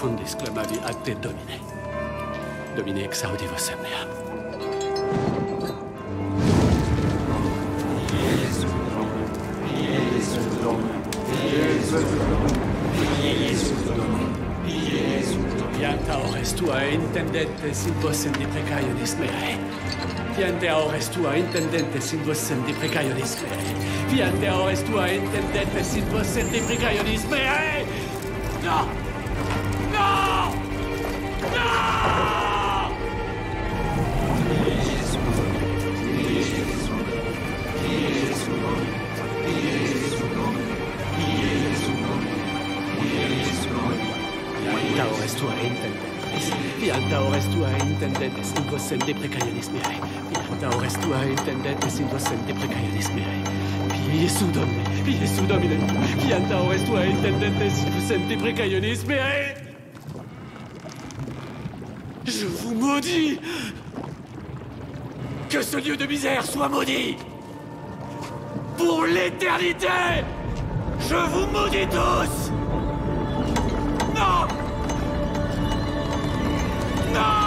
profundis clamavi ad te, Domine. Domine exaudi vos semnea. Pianta ores tua intendentes in vos in deprecaionis meae. Pianta ores tua intendentes in vos in deprecaionis meae. Pianta ores tua intendentes in vos in deprecaionis meae. No! No! No! Pianta ores tua intendentes. Pianta ores tua intendentes in vos in deprecaionis meae. Pianta ores tua intendentes in vos in deprecaionis meae. Iesu Domine. Pianta ores tua intendentes in vos in deprecaionis meae. Je vous maudis! Que ce lieu de misère soit maudit! Pour l'éternité! Je vous maudis tous! Non! Non!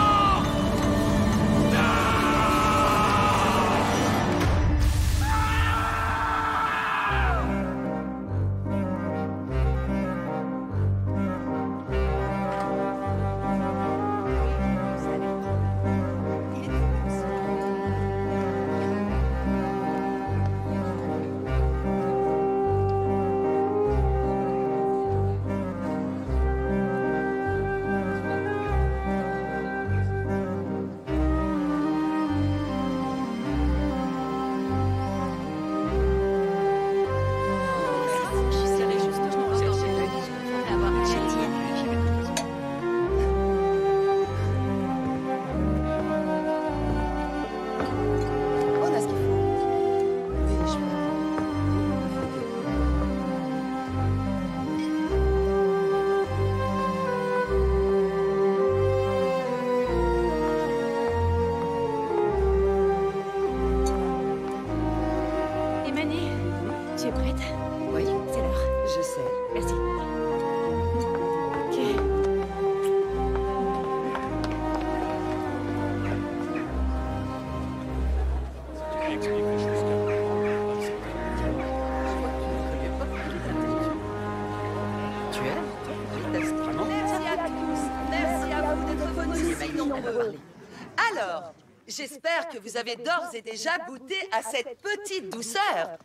Alors, j'espère que vous avez d'ores et déjà goûté à cette petite douceur.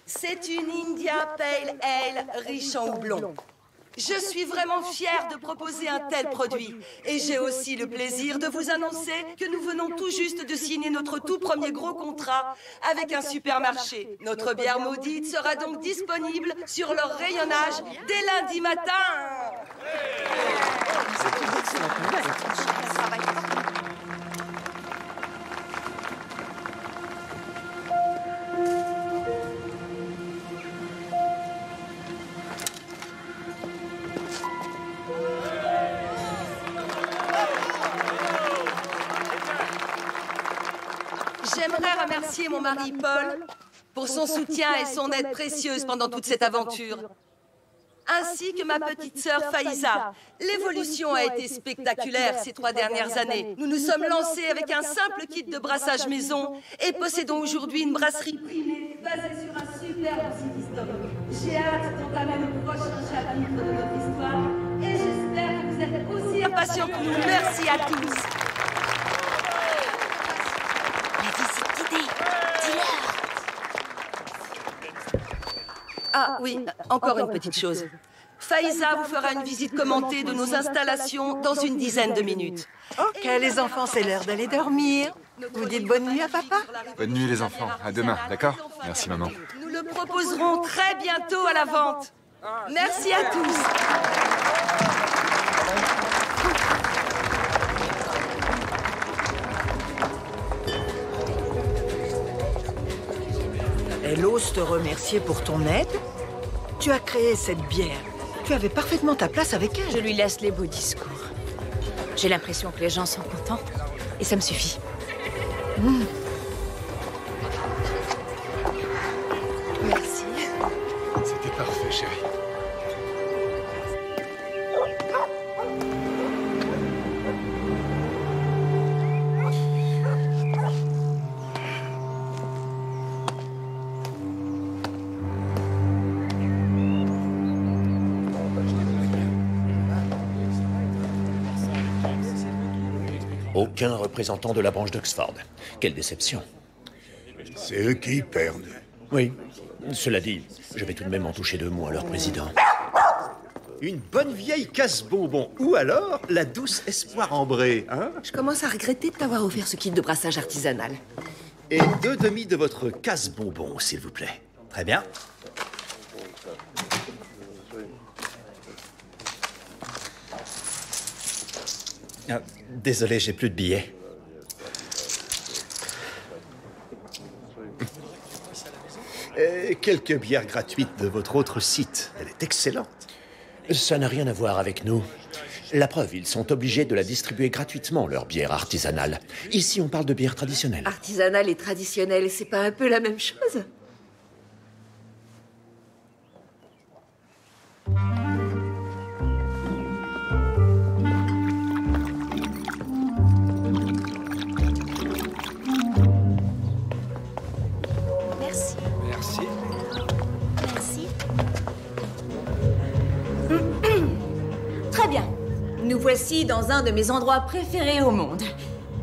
C'est une India Pale Ale riche en houblon. Je suis vraiment fière de proposer un tel produit. Et j'ai aussi le plaisir de vous annoncer que nous venons tout juste de signer notre tout premier gros contrat avec un supermarché. Notre bière maudite sera donc disponible sur leur rayonnage dès lundi matin. J'aimerais remercier mon mari Paul pour son soutien et son aide précieuse pendant toute cette aventure, ainsi que ma petite sœur Faïza. L'évolution a été spectaculaire ces 3 dernières années. Nous nous sommes lancés avec un simple kit de brassage maison et possédons aujourd'hui une brasserie primée basée sur un superbe site historique. J'ai hâte d'entamer le prochain chapitre de notre histoire et j'espère que vous êtes aussi impatients que nous. Merci à tous. Ah oui, encore une petite chose. Faïza vous fera une visite commentée de nos installations dans une dizaine de minutes. Ok, les enfants, c'est l'heure d'aller dormir. Vous dites bonne nuit à papa? Bonne nuit les enfants, à demain, d'accord? Merci maman. Nous le proposerons très bientôt à la vente. Merci à tous. Elle ose te remercier pour ton aide. Tu as créé cette bière. Tu avais parfaitement ta place avec elle. Je lui laisse les beaux discours. J'ai l'impression que les gens sont contents. Et ça me suffit. Merci. C'était parfait, chérie. Aucun représentant de la branche d'Oxford. Quelle déception. C'est eux qui perdent. Oui. Cela dit, je vais tout de même en toucher 2 mots à leur président. Une bonne vieille casse-bonbon. Ou alors, la douce espoir ambrée, hein? Je commence à regretter de t'avoir offert ce kit de brassage artisanal. Et 2 demi de votre casse-bonbon, s'il vous plaît. Très bien. Ah, désolé, j'ai plus de billets. Et quelques bières gratuites de votre autre site. Elle est excellente. Ça n'a rien à voir avec nous. La preuve, ils sont obligés de la distribuer gratuitement, leur bière artisanale. Ici, on parle de bière traditionnelle. Artisanal et traditionnel, c'est pas un peu la même chose? Merci. Merci. Merci. Très bien. Nous voici dans un de mes endroits préférés au monde.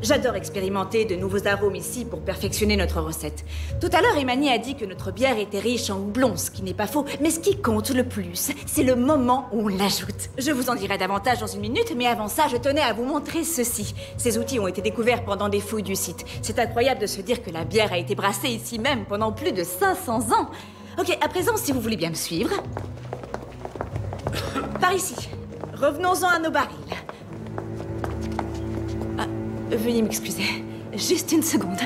J'adore expérimenter de nouveaux arômes ici pour perfectionner notre recette. Tout à l'heure, Emani a dit que notre bière était riche en houblon, ce qui n'est pas faux. Mais ce qui compte le plus, c'est le moment où on l'ajoute. Je vous en dirai davantage dans une minute, mais avant ça, je tenais à vous montrer ceci. Ces outils ont été découverts pendant des fouilles du site. C'est incroyable de se dire que la bière a été brassée ici même pendant plus de 500 ans. Ok, à présent, si vous voulez bien me suivre. Par ici. Revenons-en à nos barils. Ah, veuillez m'excuser. Juste une seconde.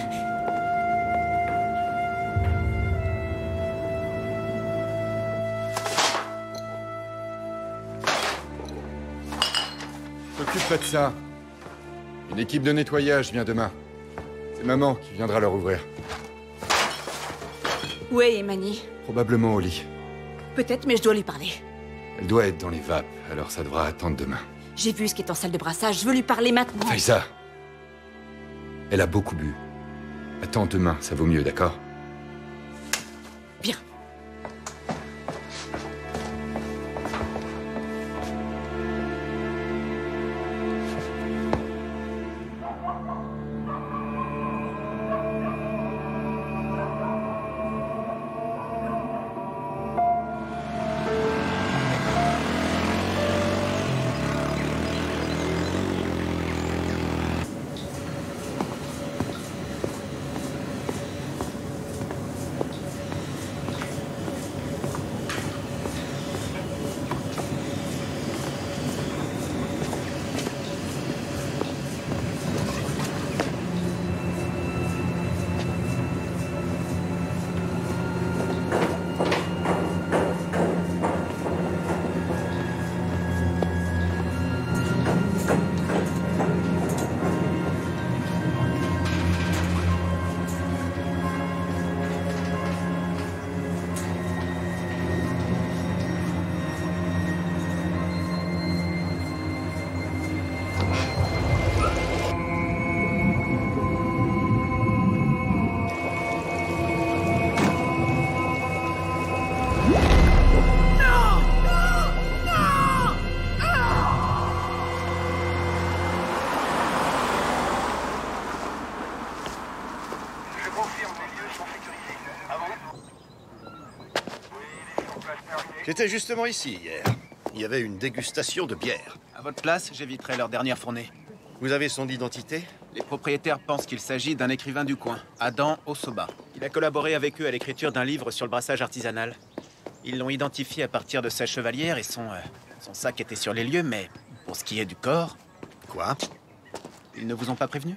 T'occupe pas de ça. Une équipe de nettoyage vient demain. C'est maman qui viendra leur ouvrir. Où est Emani? Probablement au lit. Peut-être, mais je dois lui parler. Elle doit être dans les vapes, alors ça devra attendre demain. J'ai vu ce qui est en salle de brassage, je veux lui parler maintenant. Faiza! Elle a beaucoup bu. Attends demain, ça vaut mieux, d'accord? Bien. J'étais justement ici hier. Il y avait une dégustation de bière. À votre place, j'éviterai leur dernière fournée. Vous avez son identité? Les propriétaires pensent qu'il s'agit d'un écrivain du coin, Adam Osoba. Il a collaboré avec eux à l'écriture d'un livre sur le brassage artisanal. Ils l'ont identifié à partir de sa chevalière et son sac était sur les lieux, mais pour ce qui est du corps... Quoi? Ils ne vous ont pas prévenu?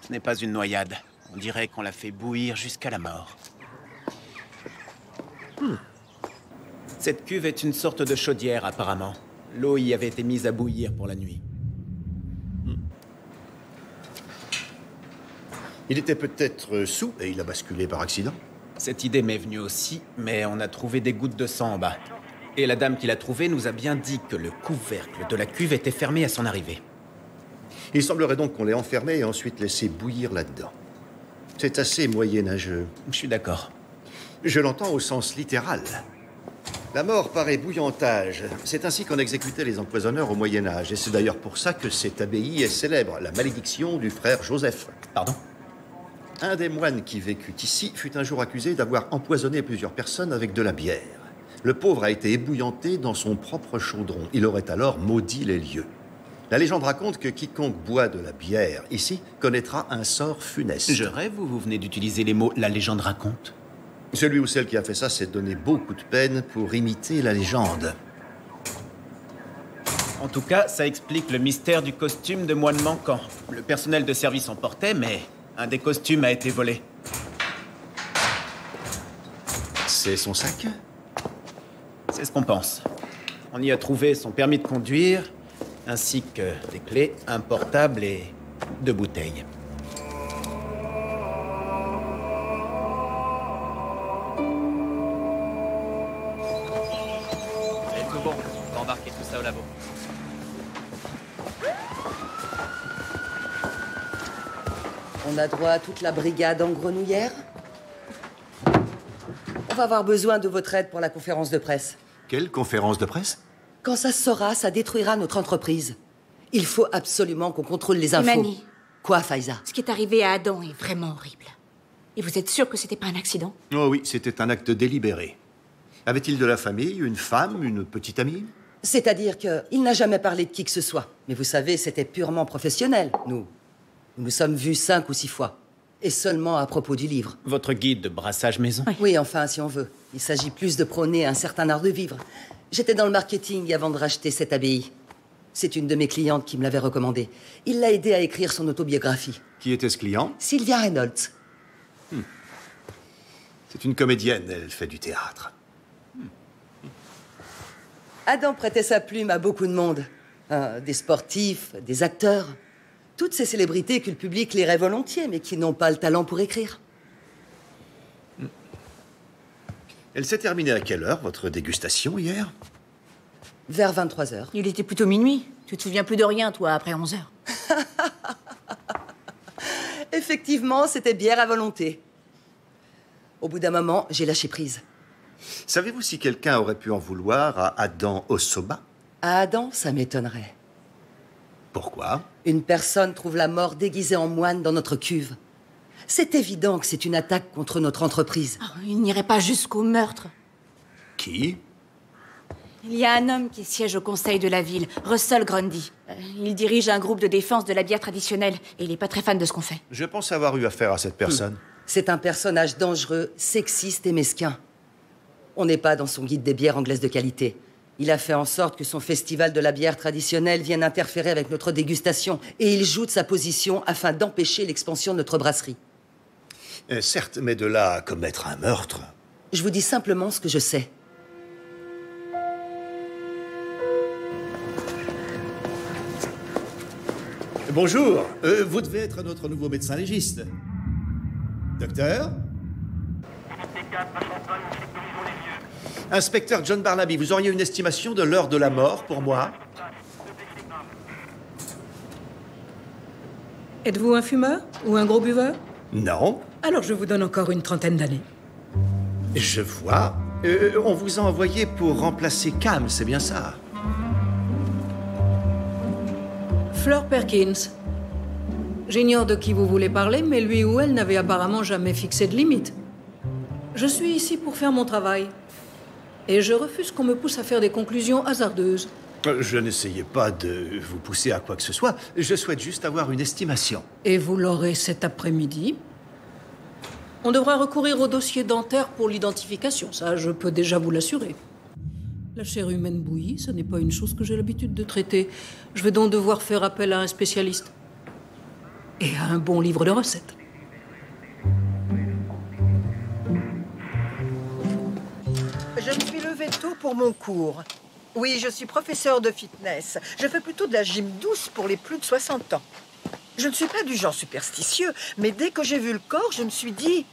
Ce n'est pas une noyade. On dirait qu'on l'a fait bouillir jusqu'à la mort. Cette cuve est une sorte de chaudière, apparemment. L'eau y avait été mise à bouillir pour la nuit. Il était peut-être sous et il a basculé par accident. Cette idée m'est venue aussi, mais on a trouvé des gouttes de sang en bas. Et la dame qui l'a trouvé nous a bien dit que le couvercle de la cuve était fermé à son arrivée. Il semblerait donc qu'on l'ait enfermé et ensuite laissé bouillir là-dedans. C'est assez moyenâgeux. Je suis d'accord. Je l'entends au sens littéral. La mort par ébouillantage. C'est ainsi qu'on exécutait les empoisonneurs au Moyen-Âge. Et c'est d'ailleurs pour ça que cette abbaye est célèbre, la malédiction du frère Joseph. Pardon? Un des moines qui vécut ici fut un jour accusé d'avoir empoisonné plusieurs personnes avec de la bière. Le pauvre a été ébouillanté dans son propre chaudron. Il aurait alors maudit les lieux. La légende raconte que quiconque boit de la bière ici connaîtra un sort funeste. Je rêve ou vous venez d'utiliser les mots « la légende raconte ». Celui ou celle qui a fait ça s'est donné beaucoup de peine pour imiter la légende. En tout cas, ça explique le mystère du costume de moine manquant. Le personnel de service en portait, mais un des costumes a été volé. C'est son sac? C'est ce qu'on pense. On y a trouvé son permis de conduire, ainsi que des clés, un portable et 2 bouteilles. C'est tout bon. On va embarquer tout ça au labo. On a droit à toute la brigade en grenouillère? On va avoir besoin de votre aide pour la conférence de presse. Quelle conférence de presse? Quand ça se saura, ça détruira notre entreprise. Il faut absolument qu'on contrôle les infos. Imani. Quoi, Faiza? Ce qui est arrivé à Adam est vraiment horrible. Et vous êtes sûr que c'était pas un accident? Oh oui, c'était un acte délibéré. Avait-il de la famille, une femme, une petite amie? C'est-à-dire qu'il n'a jamais parlé de qui que ce soit. Mais vous savez, c'était purement professionnel. Nous nous sommes vus 5 ou 6 fois. Et seulement à propos du livre. Votre guide de brassage maison? Oui, enfin, si on veut. Il s'agit plus de prôner un certain art de vivre. J'étais dans le marketing avant de racheter cette abbaye. C'est une de mes clientes qui me l'avait recommandé. Il l'a aidé à écrire son autobiographie. Qui était ce client? Sylvia Reynolds. C'est une comédienne, elle fait du théâtre. Adam prêtait sa plume à beaucoup de monde. Des sportifs, des acteurs. Toutes ces célébrités que le public lirait volontiers, mais qui n'ont pas le talent pour écrire. Elle s'est terminée à quelle heure, votre dégustation, hier? Vers 23h. Il était plutôt minuit. Tu te souviens plus de rien, toi, après 11 heures. Effectivement, c'était bière à volonté. Au bout d'un moment, j'ai lâché prise. Savez-vous si quelqu'un aurait pu en vouloir à Adam Osoba? À Adam, ça m'étonnerait. Pourquoi? Une personne trouve la mort déguisée en moine dans notre cuve. C'est évident que c'est une attaque contre notre entreprise. Oh, il n'irait pas jusqu'au meurtre. Qui? Il y a un homme qui siège au conseil de la ville, Russell Grundy. Il dirige un groupe de défense de la bière traditionnelle et il n'est pas très fan de ce qu'on fait. Je pense avoir eu affaire à cette personne. C'est un personnage dangereux, sexiste et mesquin. On n'est pas dans son guide des bières anglaises de qualité. Il a fait en sorte que son festival de la bière traditionnelle vienne interférer avec notre dégustation et il joue de sa position afin d'empêcher l'expansion de notre brasserie. Certes, mais de là à commettre un meurtre... Je vous dis simplement ce que je sais. Bonjour, vous devez être notre nouveau médecin légiste. Docteur? Inspecteur John Barnaby, vous auriez une estimation de l'heure de la mort pour moi? Êtes-vous un fumeur ou un gros buveur? Non. Alors je vous donne encore une 30aine d'années. Je vois. On vous a envoyé pour remplacer Cam, c'est bien ça? Fleur Perkins. J'ignore de qui vous voulez parler, mais lui ou elle n'avait apparemment jamais fixé de limite. Je suis ici pour faire mon travail. Et je refuse qu'on me pousse à faire des conclusions hasardeuses. Je n'essayais pas de vous pousser à quoi que ce soit. Je souhaite juste avoir une estimation. Et vous l'aurez cet après-midi. On devra recourir au dossier dentaire pour l'identification. Ça, je peux déjà vous l'assurer. La chair humaine bouillie, ce n'est pas une chose que j'ai l'habitude de traiter. Je vais donc devoir faire appel à un spécialiste. Et à un bon livre de recettes. Je me suis levée tôt pour mon cours. Oui, je suis professeur de fitness. Je fais plutôt de la gym douce pour les plus de 60 ans. Je ne suis pas du genre superstitieux, mais dès que j'ai vu le corps, je me suis dit...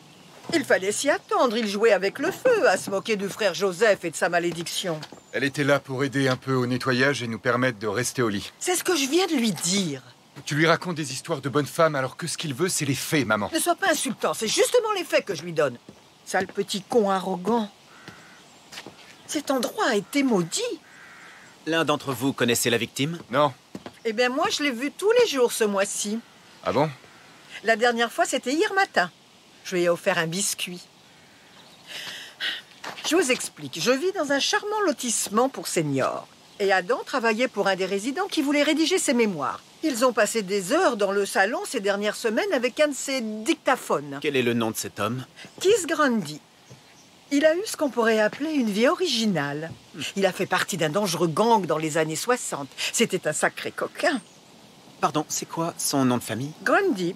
Il fallait s'y attendre, il jouait avec le feu, à se moquer du frère Joseph et de sa malédiction. Elle était là pour aider un peu au nettoyage et nous permettre de rester au lit. C'est ce que je viens de lui dire. Tu lui racontes des histoires de bonnes femmes alors que ce qu'il veut, c'est les faits, maman. Ne sois pas insultant, c'est justement les faits que je lui donne. Sale petit con arrogant. Cet endroit a été maudit. L'un d'entre vous connaissait la victime? Non. Eh bien, moi, je l'ai vu tous les jours ce mois-ci. Ah bon? La dernière fois, c'était hier matin. Je lui ai offert un biscuit. Je vous explique. Je vis dans un charmant lotissement pour seniors. Et Adam travaillait pour un des résidents qui voulait rédiger ses mémoires. Ils ont passé des heures dans le salon ces dernières semaines avec un de ses dictaphones. Quel est le nom de cet homme? Keith Grundy. Il a eu ce qu'on pourrait appeler une vie originale. Il a fait partie d'un dangereux gang dans les années 60. C'était un sacré coquin. Pardon, c'est quoi son nom de famille? Grundy.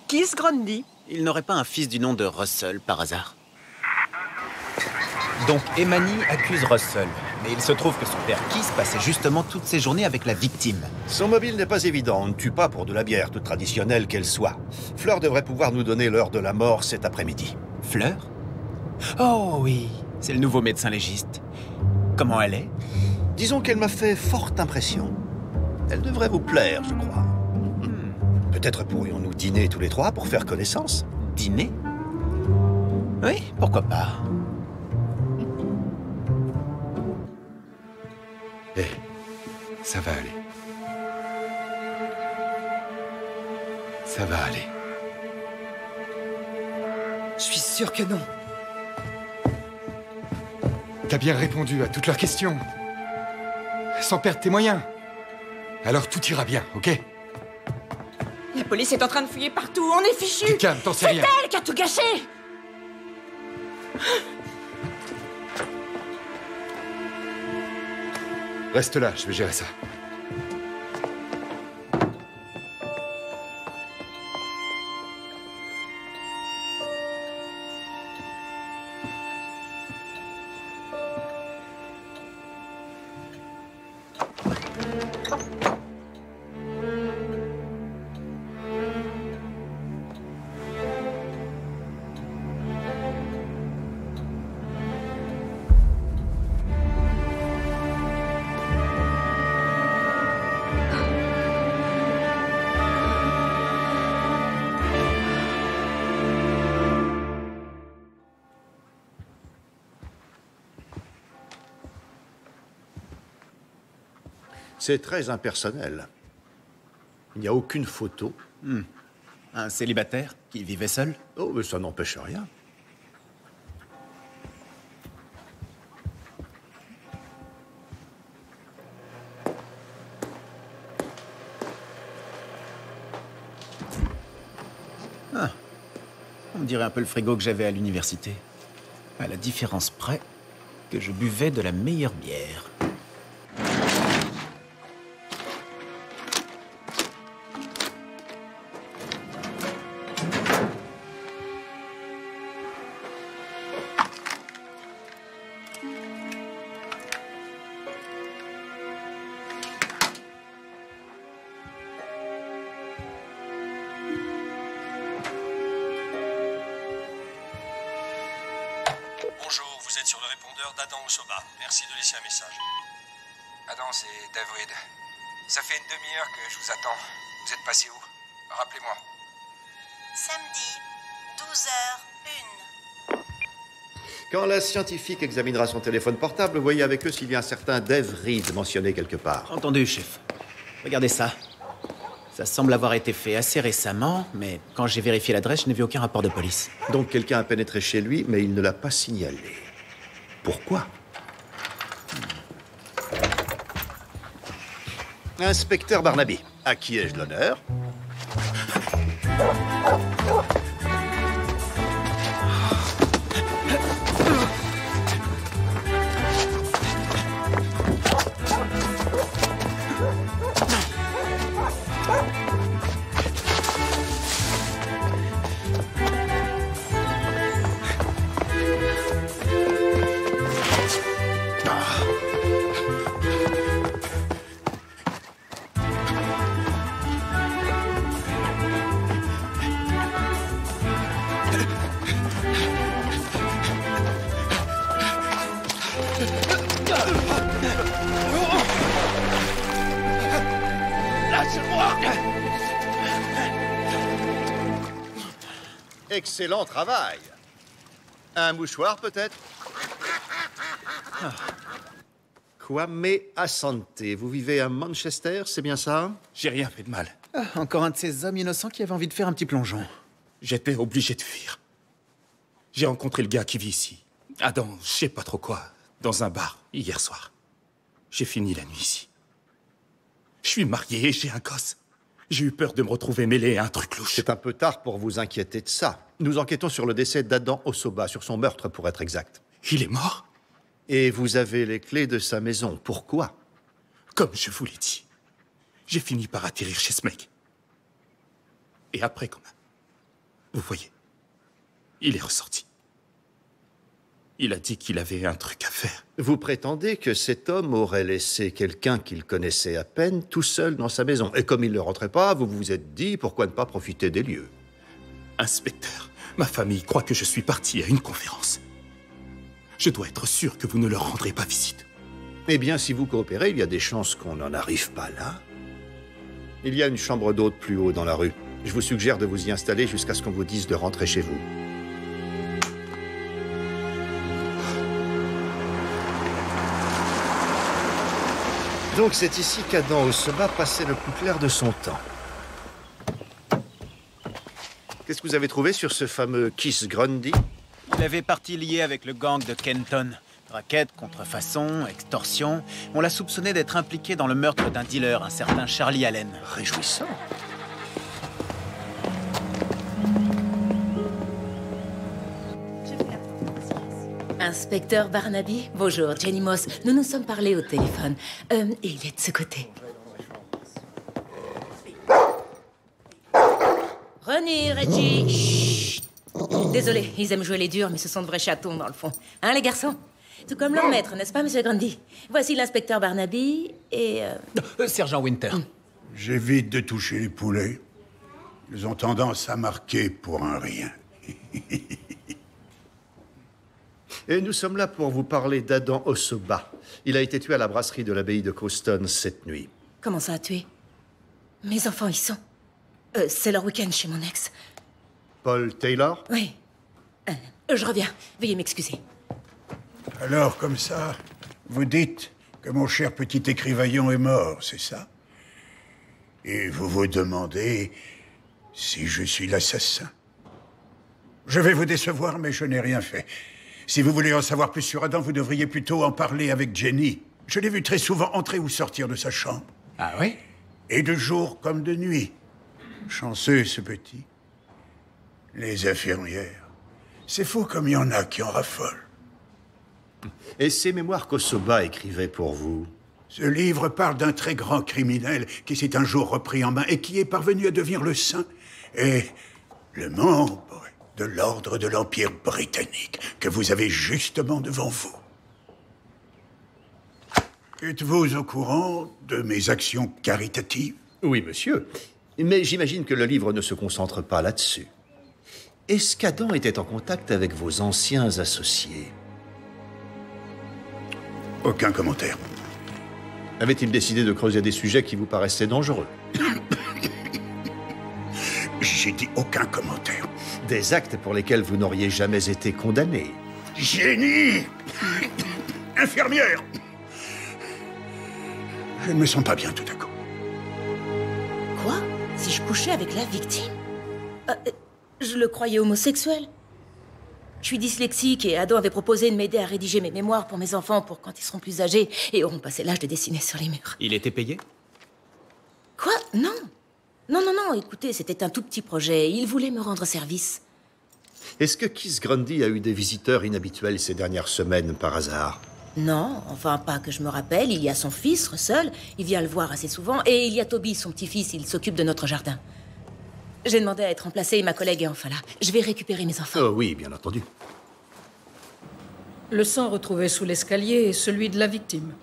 Keith Grundy. Il n'aurait pas un fils du nom de Russell, par hasard? Donc, Emani accuse Russell. Mais il se trouve que son père Keith passait justement toutes ses journées avec la victime. Son mobile n'est pas évident. On ne tue pas pour de la bière, toute traditionnelle qu'elle soit. Fleur devrait pouvoir nous donner l'heure de la mort cet après-midi. Fleur? Oh oui, c'est le nouveau médecin légiste. Comment elle est? Disons qu'elle m'a fait forte impression. Elle devrait vous plaire, je crois. Peut-être pourrions-nous dîner tous les trois pour faire connaissance? Dîner? Oui, pourquoi pas. Hé, ça va aller. Ça va aller. Je suis sûre que non. T'as bien répondu à toutes leurs questions. Sans perdre tes moyens. Alors tout ira bien, ok? La police est en train de fouiller partout, on est fichus. Du calme, t'en sais rien. C'est elle qui a tout gâché. Reste là, je vais gérer ça. C'est très impersonnel. Il n'y a aucune photo. Un célibataire qui vivait seul? Oh, mais ça n'empêche rien. Ah, on dirait un peu le frigo que j'avais à l'université. À la différence près que je buvais de la meilleure bière. Bonjour, vous êtes sur le répondeur d'Adam Osoba. Merci de laisser un message. Adam, c'est David. Ça fait une demi-heure que je vous attends. Vous êtes passé où? Rappelez-moi. Samedi, 12h01. Quand la scientifique examinera son téléphone portable, voyez avec eux s'il y a un certain Dave Reed mentionné quelque part. Entendu, chef. Regardez ça. Ça semble avoir été fait assez récemment, mais quand j'ai vérifié l'adresse, je n'ai vu aucun rapport de police. Donc quelqu'un a pénétré chez lui, mais il ne l'a pas signalé. Pourquoi? Inspecteur Barnaby, à qui ai-je l'honneur? Excellent travail. Un mouchoir, peut-être? Kwame Asante, vous vivez à Manchester, c'est bien ça? J'ai rien fait de mal. Encore un de ces hommes innocents qui avait envie de faire un petit plongeon. J'étais obligé de fuir. J'ai rencontré le gars qui vit ici. Adam, je sais pas trop quoi, dans un bar, hier soir. J'ai fini la nuit ici. Je suis marié et j'ai un gosse. J'ai eu peur de me retrouver mêlé à un truc louche. C'est un peu tard pour vous inquiéter de ça. Nous enquêtons sur le décès d'Adam Osoba, sur son meurtre pour être exact. Il est mort? Et vous avez les clés de sa maison. Pourquoi? Comme je vous l'ai dit, j'ai fini par atterrir chez ce mec. Et après, comme... Vous voyez, il est ressorti. Il a dit qu'il avait un truc à faire. Vous prétendez que cet homme aurait laissé quelqu'un qu'il connaissait à peine tout seul dans sa maison. Et comme il ne rentrait pas, vous vous êtes dit pourquoi ne pas profiter des lieux. Inspecteur, ma famille croit que je suis parti à une conférence. Je dois être sûr que vous ne leur rendrez pas visite. Eh bien, si vous coopérez, il y a des chances qu'on n'en arrive pas là. Il y a une chambre d'hôte plus haut dans la rue. Je vous suggère de vous y installer jusqu'à ce qu'on vous dise de rentrer chez vous. Donc c'est ici qu'Adam Osoba passait le plus clair de son temps. Qu'est-ce que vous avez trouvé sur ce fameux Keith Grundy? Il avait partie liée avec le gang de Kenton. Racket, contrefaçon, extorsion. On l'a soupçonné d'être impliqué dans le meurtre d'un dealer, un certain Charlie Allen. Réjouissant. Inspecteur Barnaby, bonjour, Jenny Moss. Nous nous sommes parlé au téléphone. Et il est de ce côté. René, Reggie. Chut. Désolé, ils aiment jouer les durs, mais ce sont de vrais chatons dans le fond. Hein, les garçons? Tout comme leur maître, n'est-ce pas, monsieur Grundy? Voici l'inspecteur Barnaby et... Sergent Winter. J'évite de toucher les poulets. Ils ont tendance à marquer pour un rien. Et nous sommes là pour vous parler d'Adam Osoba. Il a été tué à la brasserie de l'abbaye de Cawston cette nuit. Comment ça a tué? Mes enfants y sont. C'est leur week-end chez mon ex. Paul Taylor? Oui. Je reviens. Veuillez m'excuser. Alors, comme ça, vous dites que mon cher petit écrivaillon est mort, c'est ça? Et vous vous demandez si je suis l'assassin. Je vais vous décevoir, mais je n'ai rien fait. Si vous voulez en savoir plus sur Adam, vous devriez plutôt en parler avec Jenny. Je l'ai vu très souvent entrer ou sortir de sa chambre. Ah oui? Et de jour comme de nuit. Chanceux, ce petit. Les infirmières. C'est faux comme il y en a qui en raffolent. Et ces mémoires qu'Osoba écrivait pour vous? Ce livre parle d'un très grand criminel qui s'est un jour repris en main et qui est parvenu à devenir le saint et le membre de l'ordre de l'Empire britannique que vous avez justement devant vous. Êtes-vous au courant de mes actions caritatives? Oui, monsieur. Mais j'imagine que le livre ne se concentre pas là-dessus. Est-ce qu'Adam était en contact avec vos anciens associés? Aucun commentaire. Avait-il décidé de creuser des sujets qui vous paraissaient dangereux? J'ai dit aucun commentaire. Des actes pour lesquels vous n'auriez jamais été condamné. Jenny! Infirmière! Je ne me sens pas bien tout à coup. Quoi? Si je couchais avec la victime? Je le croyais homosexuel. Je suis dyslexique et Adam avait proposé de m'aider à rédiger mes mémoires pour mes enfants pour quand ils seront plus âgés et auront passé l'âge de dessiner sur les murs. Il était payé? Quoi? Non. Non, écoutez, c'était un tout petit projet. Il voulait me rendre service. Est-ce que Keith Grundy a eu des visiteurs inhabituels ces dernières semaines, par hasard? Non, enfin pas que je me rappelle. Il y a son fils, Russell. Il vient le voir assez souvent. Et il y a Toby, son petit-fils. Il s'occupe de notre jardin. J'ai demandé à être remplacée et ma collègue est enfin là. Je vais récupérer mes enfants. Oh oui, bien entendu. Le sang retrouvé sous l'escalier est celui de la victime.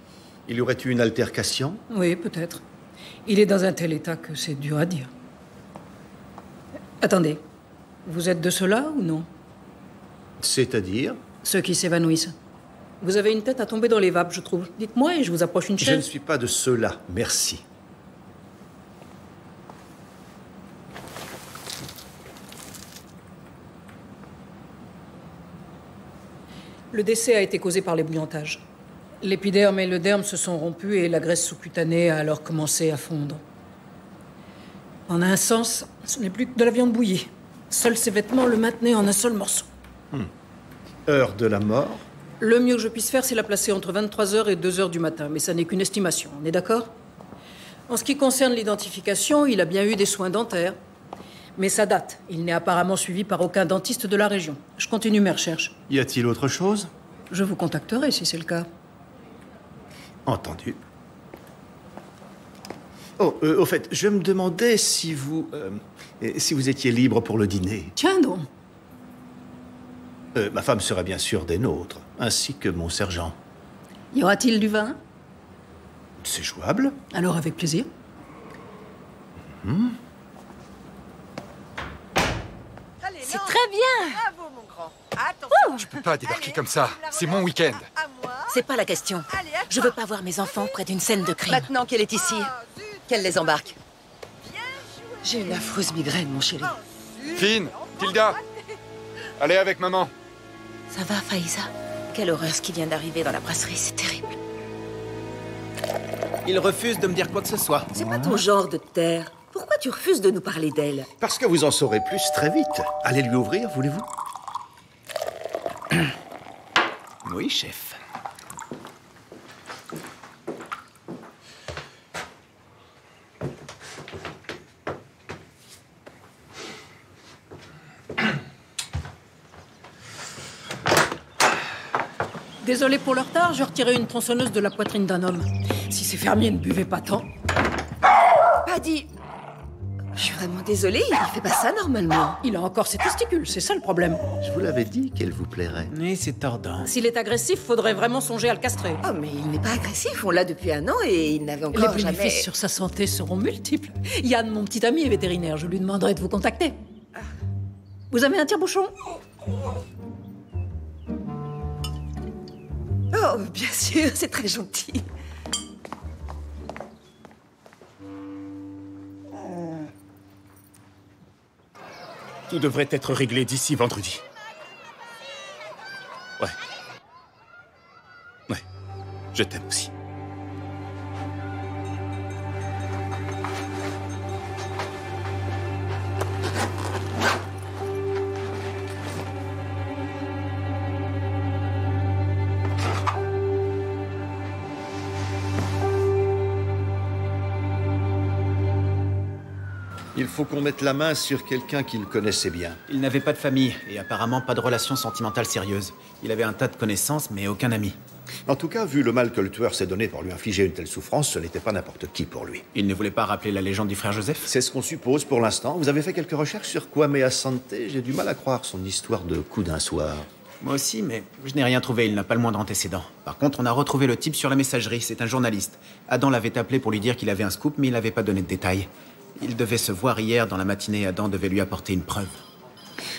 Il y aurait eu une altercation? Oui, peut-être. Il est dans un tel état que c'est dur à dire. Attendez, vous êtes de ceux-là ou non? C'est-à-dire? Ceux qui s'évanouissent. Vous avez une tête à tomber dans les vapes, je trouve. Dites-moi et je vous approche une chaise. Je ne suis pas de ceux-là, merci. Le décès a été causé par l'ébouillantage. L'épiderme et le derme se sont rompus et la graisse sous-cutanée a alors commencé à fondre. En un sens, ce n'est plus que de la viande bouillie. Seuls ses vêtements le maintenaient en un seul morceau. Heure de la mort? Le mieux que je puisse faire, c'est la placer entre 23h et 2h du matin, mais ça n'est qu'une estimation, on est d'accord? En ce qui concerne l'identification, il a bien eu des soins dentaires. Mais ça date. Il n'est apparemment suivi par aucun dentiste de la région. Je continue mes recherches. Y a-t-il autre chose? Je vous contacterai si c'est le cas. Entendu. Oh, au fait, je me demandais si vous étiez libre pour le dîner. Tiens donc. Ma femme serait bien sûr des nôtres, ainsi que mon sergent. Y aura-t-il du vin? C'est jouable. Alors, avec plaisir. C'est très bien. Bravo, mon grand. Attention. Je peux pas débarquer comme ça. C'est mon week-end. C'est pas la question. Je veux pas voir mes enfants près d'une scène de crime. Maintenant qu'elle est ici, qu'elle les embarque. J'ai une affreuse migraine, mon chéri. Finn, Tilda, allez avec maman. Ça va, Faiza? Quelle horreur ce qui vient d'arriver dans la brasserie, c'est terrible. Il refuse de me dire quoi que ce soit. C'est pas ton genre de te taire. Pourquoi tu refuses de nous parler d'elle? Parce que vous en saurez plus très vite. Allez lui ouvrir, voulez-vous? Oui, chef. Désolé pour le retard, j'ai retiré une tronçonneuse de la poitrine d'un homme. Si ces fermiers ne buvaient pas tant... Paddy! Je suis vraiment désolée, il fait pas ça normalement. Il a encore ses testicules, c'est ça le problème. Je vous l'avais dit qu'elle vous plairait. Oui, c'est tordant. S'il est agressif, faudrait vraiment songer à le castrer. Oh, mais il n'est pas agressif, on l'a depuis 1 an et il n'avait encore Les bénéfices jamais... sur sa santé seront multiples. Yann, mon petit ami, est vétérinaire, je lui demanderai de vous contacter. Vous avez un tire-bouchon? Oh, bien sûr, c'est très gentil. Tout devrait être réglé d'ici vendredi. Ouais. Ouais. Je t'aime aussi. Il faut qu'on mette la main sur quelqu'un qu'il connaissait bien. Il n'avait pas de famille et apparemment pas de relation sentimentale sérieuse. Il avait un tas de connaissances, mais aucun ami. En tout cas, vu le mal que le tueur s'est donné pour lui infliger une telle souffrance, ce n'était pas n'importe qui pour lui. Il ne voulait pas rappeler la légende du frère Joseph? C'est ce qu'on suppose pour l'instant. Vous avez fait quelques recherches sur Kwame Asante? J'ai du mal à croire son histoire de coup d'un soir. Moi aussi, mais je n'ai rien trouvé, il n'a pas le moindre antécédent. Par contre, on a retrouvé le type sur la messagerie, c'est un journaliste. Adam l'avait appelé pour lui dire qu'il avait un scoop, mais il n'avait pas donné de détails. Il devait se voir hier dans la matinée et Adam devait lui apporter une preuve.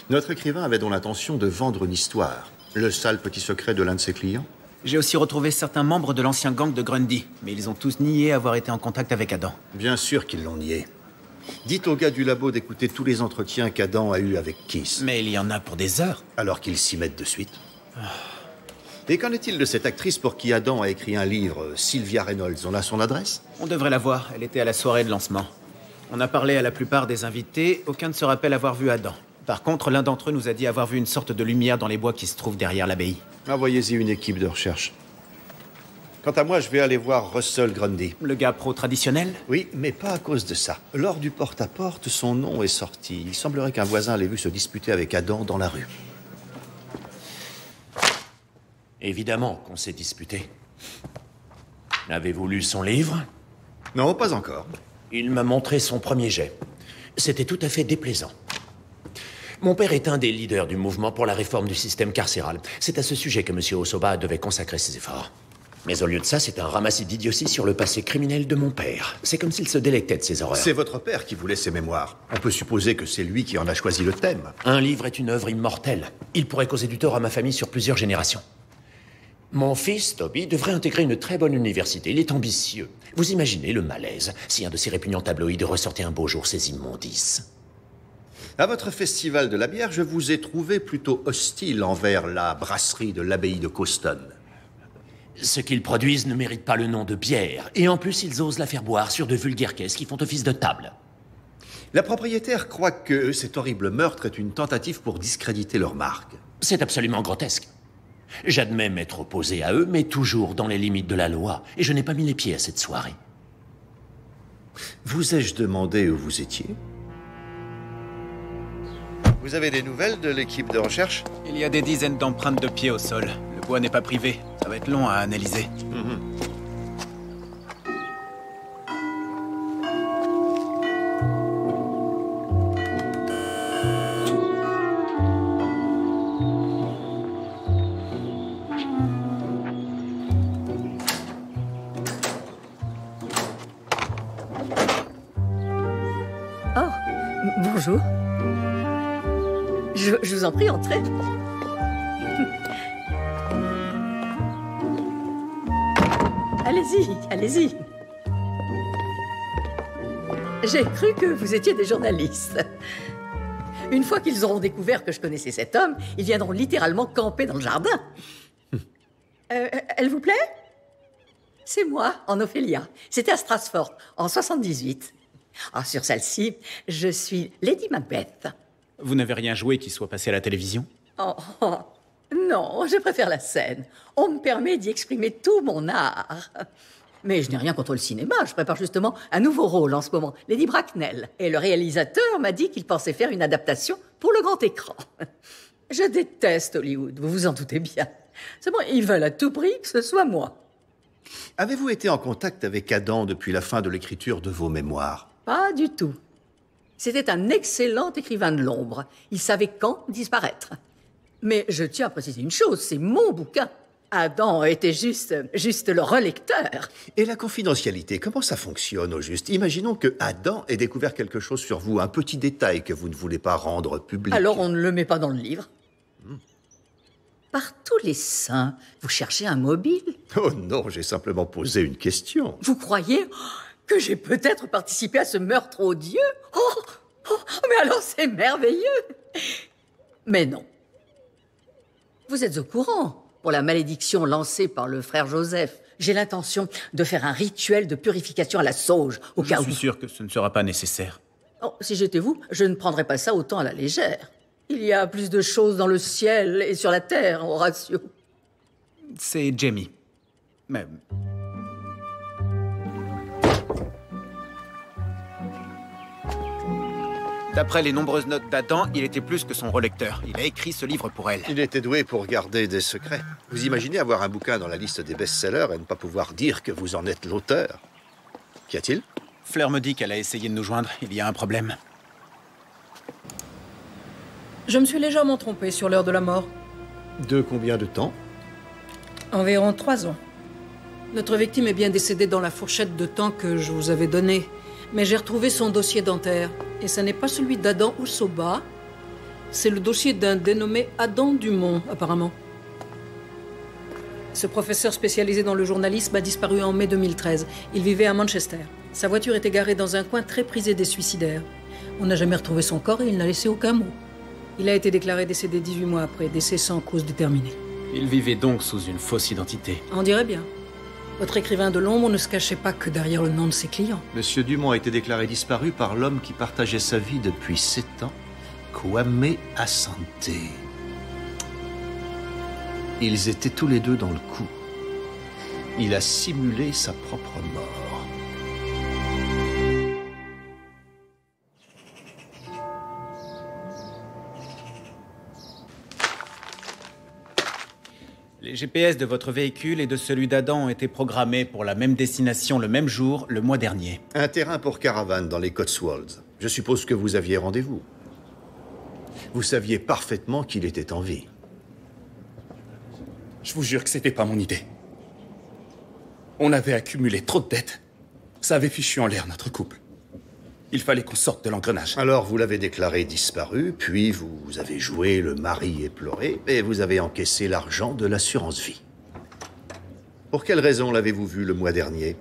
Notre écrivain avait donc l'intention de vendre une histoire. Le sale petit secret de l'un de ses clients? J'ai aussi retrouvé certains membres de l'ancien gang de Grundy, mais ils ont tous nié avoir été en contact avec Adam. Bien sûr qu'ils l'ont nié. Dites au gars du labo d'écouter tous les entretiens qu'Adam a eus avec Kiss. Mais il y en a pour des heures. Alors qu'ils s'y mettent de suite. Et qu'en est-il de cette actrice pour qui Adam a écrit un livre, Sylvia Reynolds? On a son adresse? On devrait la voir, elle était à la soirée de lancement. On a parlé à la plupart des invités, aucun ne se rappelle avoir vu Adam. Par contre, l'un d'entre eux nous a dit avoir vu une sorte de lumière dans les bois qui se trouvent derrière l'abbaye. Envoyez-y une équipe de recherche. Quant à moi, je vais aller voir Russell Grundy. Le gars pro-traditionnel? Oui, mais pas à cause de ça. Lors du porte-à-porte, son nom est sorti. Il semblerait qu'un voisin l'ait vu se disputer avec Adam dans la rue. Évidemment qu'on s'est disputé. Avez-vous lu son livre? Non, pas encore. Il m'a montré son premier jet. C'était tout à fait déplaisant. Mon père est un des leaders du mouvement pour la réforme du système carcéral. C'est à ce sujet que M. Osoba devait consacrer ses efforts. Mais au lieu de ça, c'est un ramassis d'idioties sur le passé criminel de mon père. C'est comme s'il se délectait de ses horreurs. C'est votre père qui voulait ces mémoires. On peut supposer que c'est lui qui en a choisi le thème. Un livre est une œuvre immortelle. Il pourrait causer du tort à ma famille sur plusieurs générations. Mon fils, Toby, devrait intégrer une très bonne université. Il est ambitieux. Vous imaginez le malaise si un de ces répugnants tabloïds ressortait un beau jour ces immondices. À votre festival de la bière, je vous ai trouvé plutôt hostile envers la brasserie de l'abbaye de Coston. Ce qu'ils produisent ne mérite pas le nom de bière. Et en plus, ils osent la faire boire sur de vulgaires caisses qui font office de table. La propriétaire croit que cet horrible meurtre est une tentative pour discréditer leur marque. C'est absolument grotesque. J'admets m'être opposé à eux, mais toujours dans les limites de la loi. Et je n'ai pas mis les pieds à cette soirée. Vous ai-je demandé où vous étiez? Vous avez des nouvelles de l'équipe de recherche? Il y a des dizaines d'empreintes de pieds au sol. Le bois n'est pas privé. Ça va être long à analyser. Oh, bonjour. Je vous en prie, entrez. Allez-y, allez-y. J'ai cru que vous étiez des journalistes. Une fois qu'ils auront découvert que je connaissais cet homme, ils viendront littéralement camper dans le jardin. Elle vous plaît? C'est moi, en Ophélia. C'était à Strasford, en 78. Ah, sur celle-ci, je suis Lady Macbeth. Vous n'avez rien joué qui soit passé à la télévision? Oh, non, je préfère la scène. On me permet d'y exprimer tout mon art. Mais je n'ai rien contre le cinéma. Je prépare justement un nouveau rôle en ce moment, Lady Bracknell. Et le réalisateur m'a dit qu'il pensait faire une adaptation pour le grand écran. Je déteste Hollywood, vous vous en doutez bien. C'est bon, ils veulent à tout prix que ce soit moi. Avez-vous été en contact avec Adam depuis la fin de l'écriture de vos mémoires? Pas du tout. C'était un excellent écrivain de l'ombre. Il savait quand disparaître. Mais je tiens à préciser une chose, c'est mon bouquin. Adam était juste le relecteur. Et la confidentialité, comment ça fonctionne au juste? Imaginons que Adam ait découvert quelque chose sur vous, un petit détail que vous ne voulez pas rendre public. Alors on ne le met pas dans le livre. Par tous les saints, vous cherchez un mobile? Oh non, j'ai simplement posé une question. Vous croyez que j'ai peut-être participé à ce meurtre odieux? Mais alors c'est merveilleux! Mais non. Vous êtes au courant. Pour la malédiction lancée par le frère Joseph, j'ai l'intention de faire un rituel de purification à la sauge, au cas où... Je suis sûr que ce ne sera pas nécessaire. Oh, si j'étais vous, je ne prendrais pas ça autant à la légère. Il y a plus de choses dans le ciel et sur la terre, Horatio. C'est Jamie. Mais... D'après les nombreuses notes d'Adam, il était plus que son relecteur. Il a écrit ce livre pour elle. Il était doué pour garder des secrets. Vous imaginez avoir un bouquin dans la liste des best-sellers et ne pas pouvoir dire que vous en êtes l'auteur? Qu'y a-t-il? Fleur me dit qu'elle a essayé de nous joindre. Il y a un problème. Je me suis légèrement trompé sur l'heure de la mort. De combien de temps? Environ 3 ans. Notre victime est bien décédée dans la fourchette de temps que je vous avais donnée. Mais j'ai retrouvé son dossier dentaire. Et ce n'est pas celui d'Adam Osoba. C'est le dossier d'un dénommé Adam Dumont, apparemment. Ce professeur spécialisé dans le journalisme a disparu en mai 2013. Il vivait à Manchester. Sa voiture était garée dans un coin très prisé des suicidaires. On n'a jamais retrouvé son corps et il n'a laissé aucun mot. Il a été déclaré décédé 18 mois après, décès sans cause déterminée. Il vivait donc sous une fausse identité. On dirait bien. Votre écrivain de l'ombre ne se cachait pas que derrière le nom de ses clients. Monsieur Dumont a été déclaré disparu par l'homme qui partageait sa vie depuis 7 ans, Kwame Asante. Ils étaient tous les deux dans le coup. Il a simulé sa propre mort. Les GPS de votre véhicule et de celui d'Adam ont été programmés pour la même destination le même jour, le mois dernier. Un terrain pour caravane dans les Cotswolds. Je suppose que vous aviez rendez-vous. Vous saviez parfaitement qu'il était en vie. Je vous jure que c'était pas mon idée. On avait accumulé trop de dettes. Ça avait fichu en l'air notre couple. Il fallait qu'on sorte de l'engrenage. Alors vous l'avez déclaré disparu, puis vous avez joué le mari éploré, et vous avez encaissé l'argent de l'assurance vie. Pour quelle raison l'avez-vous vu le mois dernier?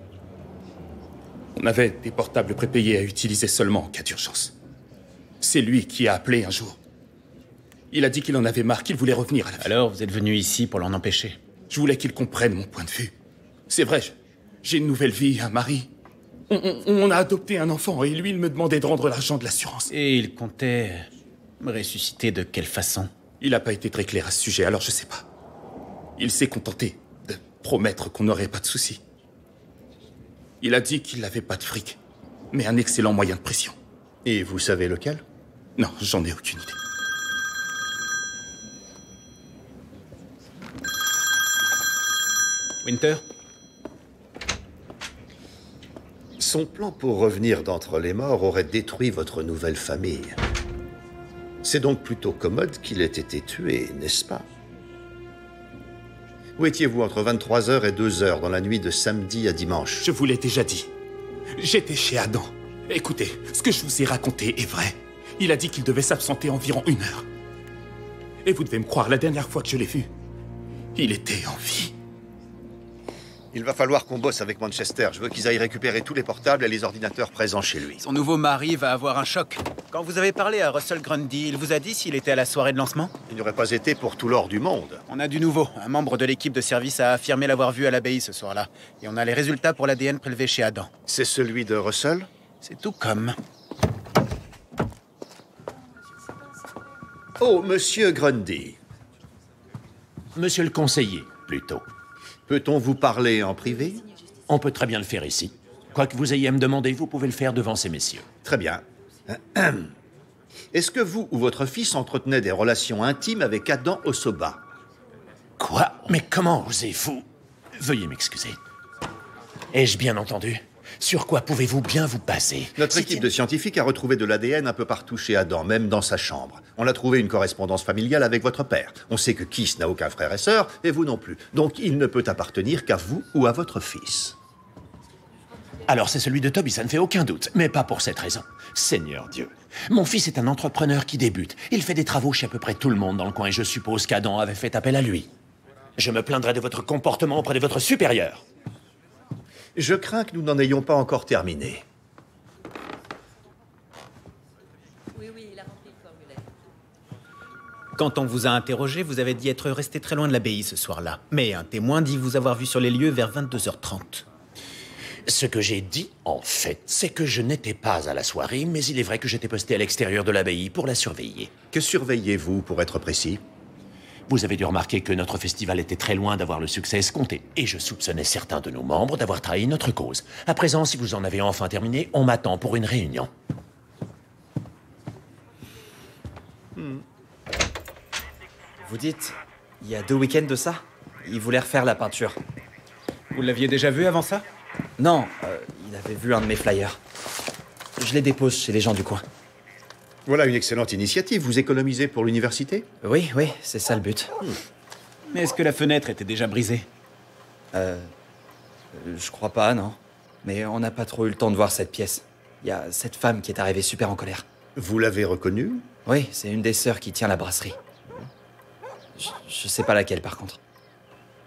On avait des portables prépayés à utiliser seulement en cas d'urgence. C'est lui qui a appelé un jour. Il a dit qu'il en avait marre, qu'il voulait revenir à la vie. Alors vous êtes venu ici pour l'en empêcher? Je voulais qu'il comprenne mon point de vue. C'est vrai, j'ai une nouvelle vie, un mari. On a adopté un enfant et lui, il me demandait de rendre l'argent de l'assurance. Et il comptait me ressusciter de quelle façon? Il n'a pas été très clair à ce sujet, alors je sais pas. Il s'est contenté de promettre qu'on n'aurait pas de soucis. Il a dit qu'il n'avait pas de fric, mais un excellent moyen de pression. Et vous savez lequel? Non, j'en ai aucune idée. Winter? Son plan pour revenir d'entre les morts aurait détruit votre nouvelle famille. C'est donc plutôt commode qu'il ait été tué, n'est-ce pas? Où étiez-vous entre 23h et 2h dans la nuit de samedi à dimanche? Je vous l'ai déjà dit. J'étais chez Adam. Écoutez, ce que je vous ai raconté est vrai. Il a dit qu'il devait s'absenter environ 1 heure. Et vous devez me croire, la dernière fois que je l'ai vu, il était en vie. Il va falloir qu'on bosse avec Manchester. Je veux qu'ils aillent récupérer tous les portables et les ordinateurs présents chez lui. Son nouveau mari va avoir un choc. Quand vous avez parlé à Russell Grundy, il vous a dit s'il était à la soirée de lancement? Il n'aurait pas été pour tout l'or du monde. On a du nouveau. Un membre de l'équipe de service a affirmé l'avoir vu à l'abbaye ce soir-là. Et on a les résultats pour l'ADN prélevé chez Adam. C'est celui de Russell? C'est tout comme. Oh, monsieur Grundy. Monsieur le conseiller, plutôt. Peut-on vous parler en privé? On peut très bien le faire ici. Quoi que vous ayez à me demander, vous pouvez le faire devant ces messieurs. Très bien. Est-ce que vous ou votre fils entretenez des relations intimes avec Adam Osoba? Quoi? Mais comment osez-vous? Veuillez m'excuser. Ai-je bien entendu? Sur quoi pouvez-vous bien vous baser? Notre équipe de scientifiques a retrouvé de l'ADN un peu partout chez Adam, même dans sa chambre. On a trouvé une correspondance familiale avec votre père. On sait que Keith n'a aucun frère et sœur, et vous non plus. Donc il ne peut appartenir qu'à vous ou à votre fils. Alors c'est celui de Toby, ça ne fait aucun doute, mais pas pour cette raison. Seigneur Dieu. Mon fils est un entrepreneur qui débute. Il fait des travaux chez à peu près tout le monde dans le coin, et je suppose qu'Adam avait fait appel à lui. Je me plaindrai de votre comportement auprès de votre supérieur. Je crains que nous n'en ayons pas encore terminé. Oui, il a rempli le formulaire. Quand on vous a interrogé, vous avez dit être resté très loin de l'abbaye ce soir-là. Mais un témoin dit vous avoir vu sur les lieux vers 22h30. Ce que j'ai dit, en fait, c'est que je n'étais pas à la soirée, mais il est vrai que j'étais posté à l'extérieur de l'abbaye pour la surveiller. Que surveillez-vous, pour être précis? Vous avez dû remarquer que notre festival était très loin d'avoir le succès escompté, et je soupçonnais certains de nos membres d'avoir trahi notre cause. À présent, si vous en avez enfin terminé, on m'attend pour une réunion. Vous dites, il y a 2 week-ends de ça, il voulait refaire la peinture. Vous l'aviez déjà vu avant ça? Non, il avait vu un de mes flyers. Je les dépose chez les gens du coin. Voilà une excellente initiative. Vous économisez pour l'université? Oui, c'est ça le but. Mais est-ce que la fenêtre était déjà brisée? Je crois pas, non. Mais on n'a pas trop eu le temps de voir cette pièce. Il y a cette femme qui est arrivée super en colère. Vous l'avez reconnue? Oui, c'est une des sœurs qui tient la brasserie. Je sais pas laquelle, par contre.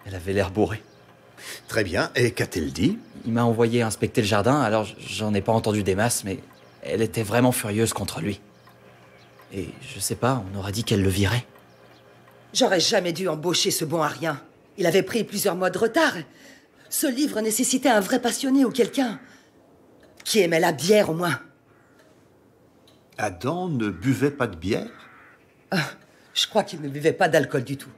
Elle avait l'air bourrée. Très bien. Et qu'a-t-elle dit? Il m'a envoyé inspecter le jardin, alors j'en ai pas entendu des masses, mais elle était vraiment furieuse contre lui. Et je sais pas, on aurait dit qu'elle le virait. J'aurais jamais dû embaucher ce bon à rien. Il avait pris plusieurs mois de retard. Ce livre nécessitait un vrai passionné ou quelqu'un qui aimait la bière au moins. Adam ne buvait pas de bière? Je crois qu'il ne buvait pas d'alcool du tout.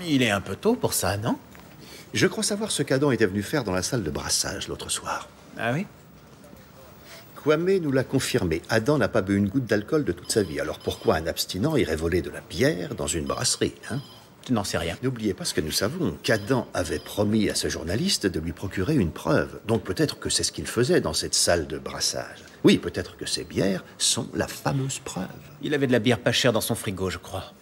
Il est un peu tôt pour ça, non? Je crois savoir ce qu'Adam était venu faire dans la salle de brassage l'autre soir. Ah oui? Kwame nous l'a confirmé. Adam n'a pas bu une goutte d'alcool de toute sa vie. Alors pourquoi un abstinent irait voler de la bière dans une brasserie, hein? Tu n'en sais rien. N'oubliez pas ce que nous savons, qu'Adam avait promis à ce journaliste de lui procurer une preuve. Donc peut-être que c'est ce qu'il faisait dans cette salle de brassage. Oui, peut-être que ces bières sont la fameuse preuve. Il avait de la bière pas chère dans son frigo, je crois.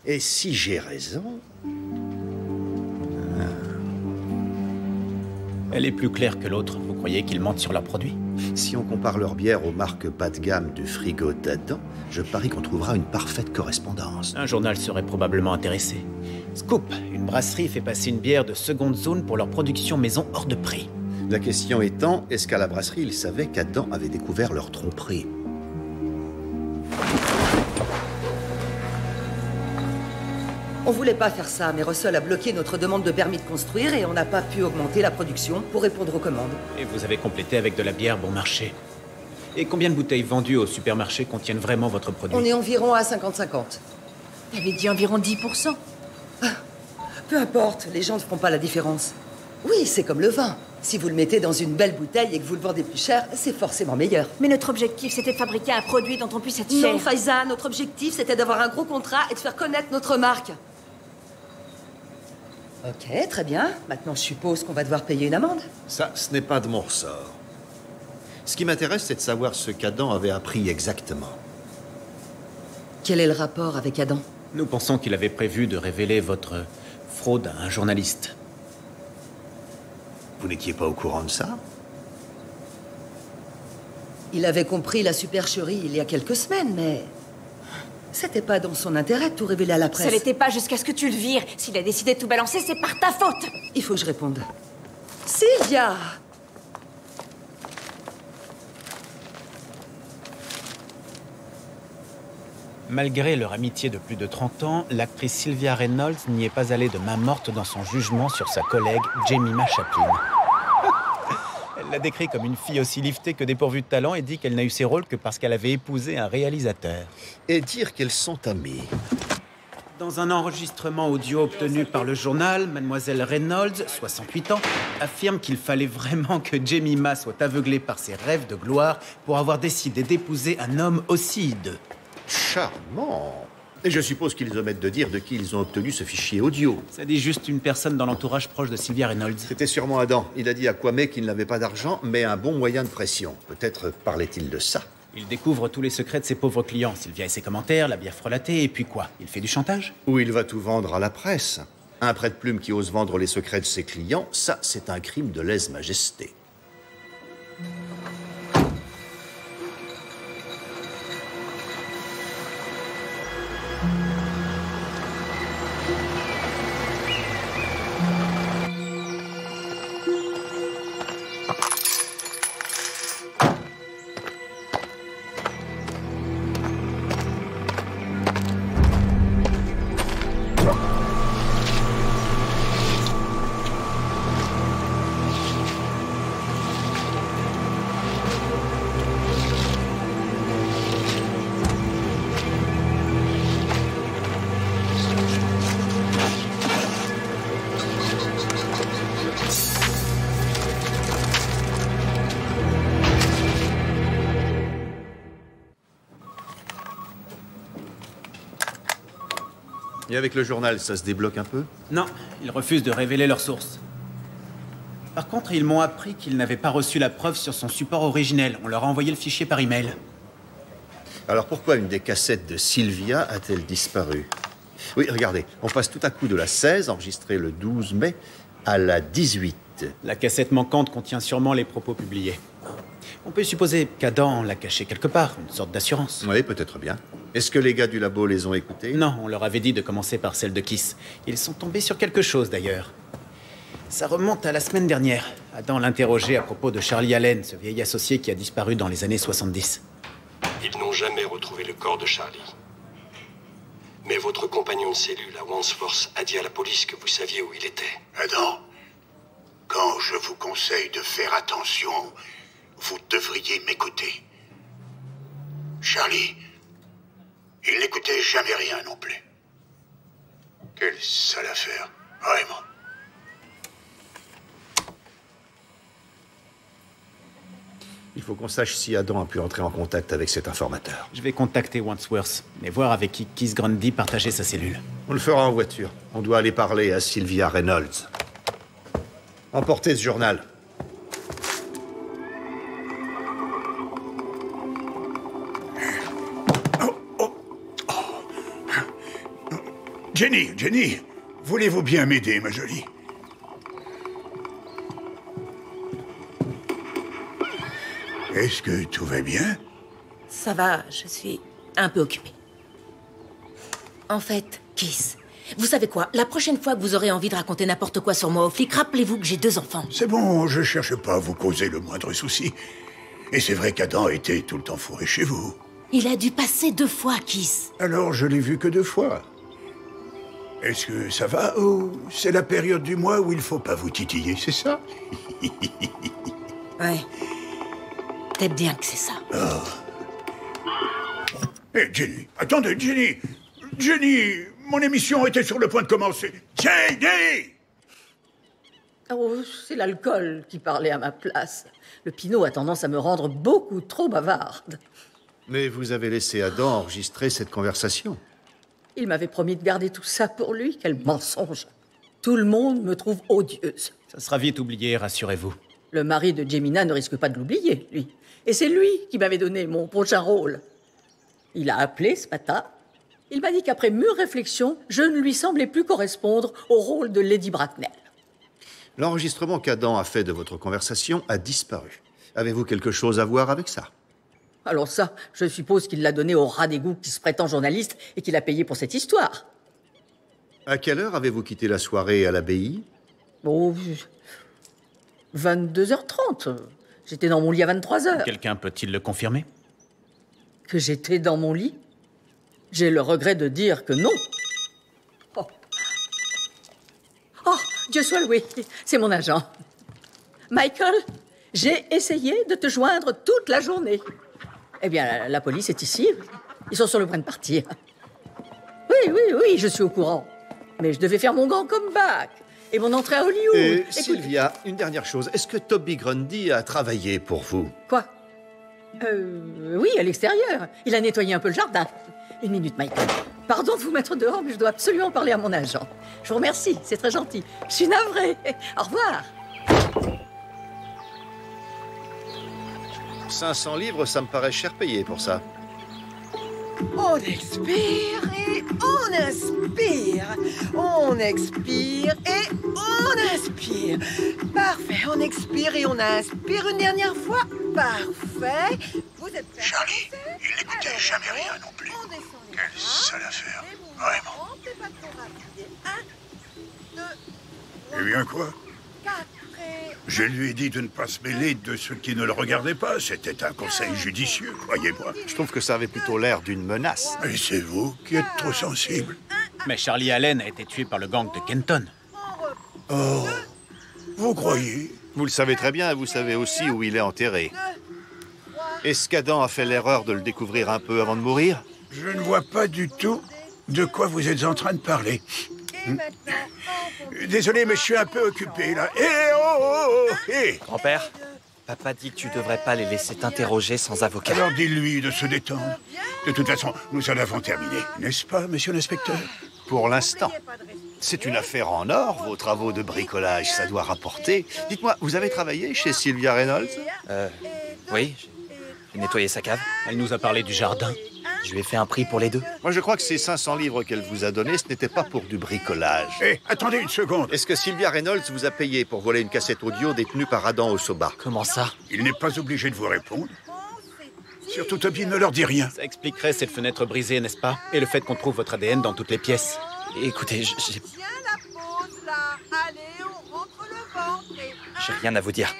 Et si j'ai raison... Elle est plus claire que l'autre. Vous croyez qu'ils mentent sur leurs produits? Si on compare leur bière aux marques bas de gamme du frigo d'Adam, je parie qu'on trouvera une parfaite correspondance. Un journal serait probablement intéressé. Scoop, une brasserie fait passer une bière de seconde zone pour leur production maison hors de prix. La question étant, est-ce qu'à la brasserie, ils savaient qu'Adam avait découvert leur tromperie? On voulait pas faire ça, mais Russell a bloqué notre demande de permis de construire et on n'a pas pu augmenter la production pour répondre aux commandes. Et vous avez complété avec de la bière bon marché. Et combien de bouteilles vendues au supermarché contiennent vraiment votre produit? On est environ à 50-50. T'avais dit environ 10%. Peu importe, les gens ne feront pas la différence. Oui, c'est comme le vin. Si vous le mettez dans une belle bouteille et que vous le vendez plus cher, c'est forcément meilleur. Mais notre objectif, c'était de fabriquer un produit dont on puisse être fier. Non, Faiza, notre objectif, c'était d'avoir un gros contrat et de faire connaître notre marque. Ok, très bien. Maintenant, je suppose qu'on va devoir payer une amende. Ça, ce n'est pas de mon ressort. Ce qui m'intéresse, c'est de savoir ce qu'Adam avait appris exactement. Quel est le rapport avec Adam? Nous pensons qu'il avait prévu de révéler votre fraude à un journaliste. Vous n'étiez pas au courant de ça? Il avait compris la supercherie il y a quelques semaines, mais... c'était pas dans son intérêt de tout révéler à la presse. Ça l'était pas jusqu'à ce que tu le vires. S'il a décidé de tout balancer, c'est par ta faute. Il faut que je réponde. Sylvia! Malgré leur amitié de plus de 30 ans, l'actrice Sylvia Reynolds n'y est pas allée de main morte dans son jugement sur sa collègue Jemima Chaplin. Elle l'a décrit comme une fille aussi liftée que dépourvue de talent et dit qu'elle n'a eu ses rôles que parce qu'elle avait épousé un réalisateur. Et dire qu'elles sont amies. Dans un enregistrement audio obtenu par le journal, mademoiselle Reynolds, 68 ans, affirme qu'il fallait vraiment que Jemima soit aveuglée par ses rêves de gloire pour avoir décidé d'épouser un homme aussi hideux. Charmant. Et je suppose qu'ils omettent de dire de qui ils ont obtenu ce fichier audio. Ça dit juste une personne dans l'entourage proche de Sylvia Reynolds. C'était sûrement Adam. Il a dit à Kwame qu'il n'avait pas d'argent, mais un bon moyen de pression. Peut-être parlait-il de ça. Il découvre tous les secrets de ses pauvres clients. Sylvia et ses commentaires, la bière frelatée, et puis quoi? Il fait du chantage? Ou il va tout vendre à la presse. Un prête-plume qui ose vendre les secrets de ses clients, ça, c'est un crime de lèse-majesté. Et avec le journal, ça se débloque un peu? Non, ils refusent de révéler leurs sources. Par contre, ils m'ont appris qu'ils n'avaient pas reçu la preuve sur son support originel. On leur a envoyé le fichier par email. Alors pourquoi une des cassettes de Sylvia a-t-elle disparu? Oui, regardez, on passe tout à coup de la 16, enregistrée le 12 mai, à la 18. La cassette manquante contient sûrement les propos publiés. On peut supposer qu'Adam l'a caché quelque part, une sorte d'assurance. Oui, peut-être bien. Est-ce que les gars du labo les ont écoutés? Non, on leur avait dit de commencer par celle de Kiss. Ils sont tombés sur quelque chose, d'ailleurs. Ça remonte à la semaine dernière. Adam l'interrogeait à propos de Charlie Allen, ce vieil associé qui a disparu dans les années 70. Ils n'ont jamais retrouvé le corps de Charlie. Mais votre compagnon de cellule à Wandsworth a dit à la police que vous saviez où il était. Adam, quand je vous conseille de faire attention, vous devriez m'écouter. Charlie, il n'écoutait jamais rien non plus. Quelle sale affaire, vraiment. Il faut qu'on sache si Adam a pu entrer en contact avec cet informateur. Je vais contacter Wandsworth et voir avec qui Keith Grundy partageait sa cellule. On le fera en voiture. On doit aller parler à Sylvia Reynolds. Emportez ce journal. Jenny, voulez-vous bien m'aider, ma jolie? Est-ce que tout va bien? Ça va, je suis un peu occupée. En fait, Kiss, Vous savez quoi? La prochaine fois que vous aurez envie de raconter n'importe quoi sur moi aux flics, rappelez-vous que j'ai 2 enfants. C'est bon, je cherche pas à vous causer le moindre souci. Et c'est vrai qu'Adam était tout le temps fourré chez vous. Il a dû passer 2 fois, Kiss. Alors je l'ai vu que 2 fois. Est-ce que ça va ou c'est la période du mois où il faut pas vous titiller, c'est ça? Ouais. Peut-être bien que c'est ça. Hé, Jenny, attendez, Jenny! Jenny, mon émission était sur le point de commencer. Jenny! Oh, c'est l'alcool qui parlait à ma place. Le Pinot a tendance à me rendre beaucoup trop bavarde. Mais vous avez laissé Adam enregistrer cette conversation. Il m'avait promis de garder tout ça pour lui. Quel mensonge. Tout le monde me trouve odieuse. Ça sera vite oublié, rassurez-vous. Le mari de Jemina ne risque pas de l'oublier, lui. Et c'est lui qui m'avait donné mon prochain rôle. Il a appelé ce matin. Il m'a dit qu'après mûre réflexion, je ne lui semblais plus correspondre au rôle de Lady Bracknell. L'enregistrement qu'Adam a fait de votre conversation a disparu. Avez-vous quelque chose à voir avec ça? Alors ça, je suppose qu'il l'a donné au rat d'égout qui se prétend journaliste et qu'il a payé pour cette histoire. À quelle heure avez-vous quitté la soirée à l'abbaye? Oh, 22h30. J'étais dans mon lit à 23h. Quelqu'un peut-il le confirmer? Que j'étais dans mon lit? J'ai le regret de dire que non. Oh, Dieu soit loué, c'est mon agent. Michael, j'ai essayé de te joindre toute la journée. Eh bien, la police est ici. Ils sont sur le point de partir. Oui, je suis au courant. Mais je devais faire mon grand comeback et mon entrée à Hollywood. Et Sylvia, une dernière chose. Est-ce que Toby Grundy a travaillé pour vous? Quoi? Oui, à l'extérieur. Il a nettoyé un peu le jardin. Une minute, Michael. Pardon de vous mettre dehors, mais je dois absolument parler à mon agent. Je vous remercie, c'est très gentil. Je suis navrée. Au revoir. 500 livres, ça me paraît cher payé pour ça. On expire et on inspire. On expire et on inspire. Parfait, on expire et on inspire une dernière fois. Parfait. Vous êtes prêts? Charlie, il n'écoutait jamais rien non plus. Quelle sale affaire, vraiment. Eh bien quoi? Je lui ai dit de ne pas se mêler de ceux qui ne le regardaient pas. C'était un conseil judicieux, croyez-moi. Je trouve que ça avait plutôt l'air d'une menace. Et c'est vous qui êtes trop sensible. Mais Charlie Allen a été tué par le gang de Kenton. Oh, vous croyez? Vous le savez très bien, vous savez aussi où il est enterré. Est-ce qu'Adam a fait l'erreur de le découvrir un peu avant de mourir? Je ne vois pas du tout de quoi vous êtes en train de parler. Désolé, mais je suis un peu occupé, là. Grand-père, papa dit que tu devrais pas les laisser t'interroger sans avocat. Alors dis-lui de se détendre. De toute façon, nous en avons terminé. N'est-ce pas, monsieur l'inspecteur? Pour l'instant. C'est une affaire en or, vos travaux de bricolage, ça doit rapporter. Dites-moi, vous avez travaillé chez Sylvia Reynolds? Oui, j'ai nettoyé sa cave. Elle nous a parlé du jardin. Je lui ai fait un prix pour les 2. Moi, je crois que ces 500 livres qu'elle vous a donnés, ce n'était pas pour du bricolage. Hé, attendez une seconde. Est-ce que Sylvia Reynolds vous a payé pour voler une cassette audio détenue par Adam Osoba? Comment ça? Il n'est pas obligé de vous répondre. Surtout, Toby, ne leur dit rien. Ça expliquerait cette fenêtre brisée, n'est-ce pas? Et le fait qu'on trouve votre ADN dans toutes les pièces. Écoutez, j'ai rien à vous dire.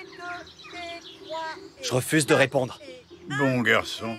Je refuse de répondre. Bon garçon.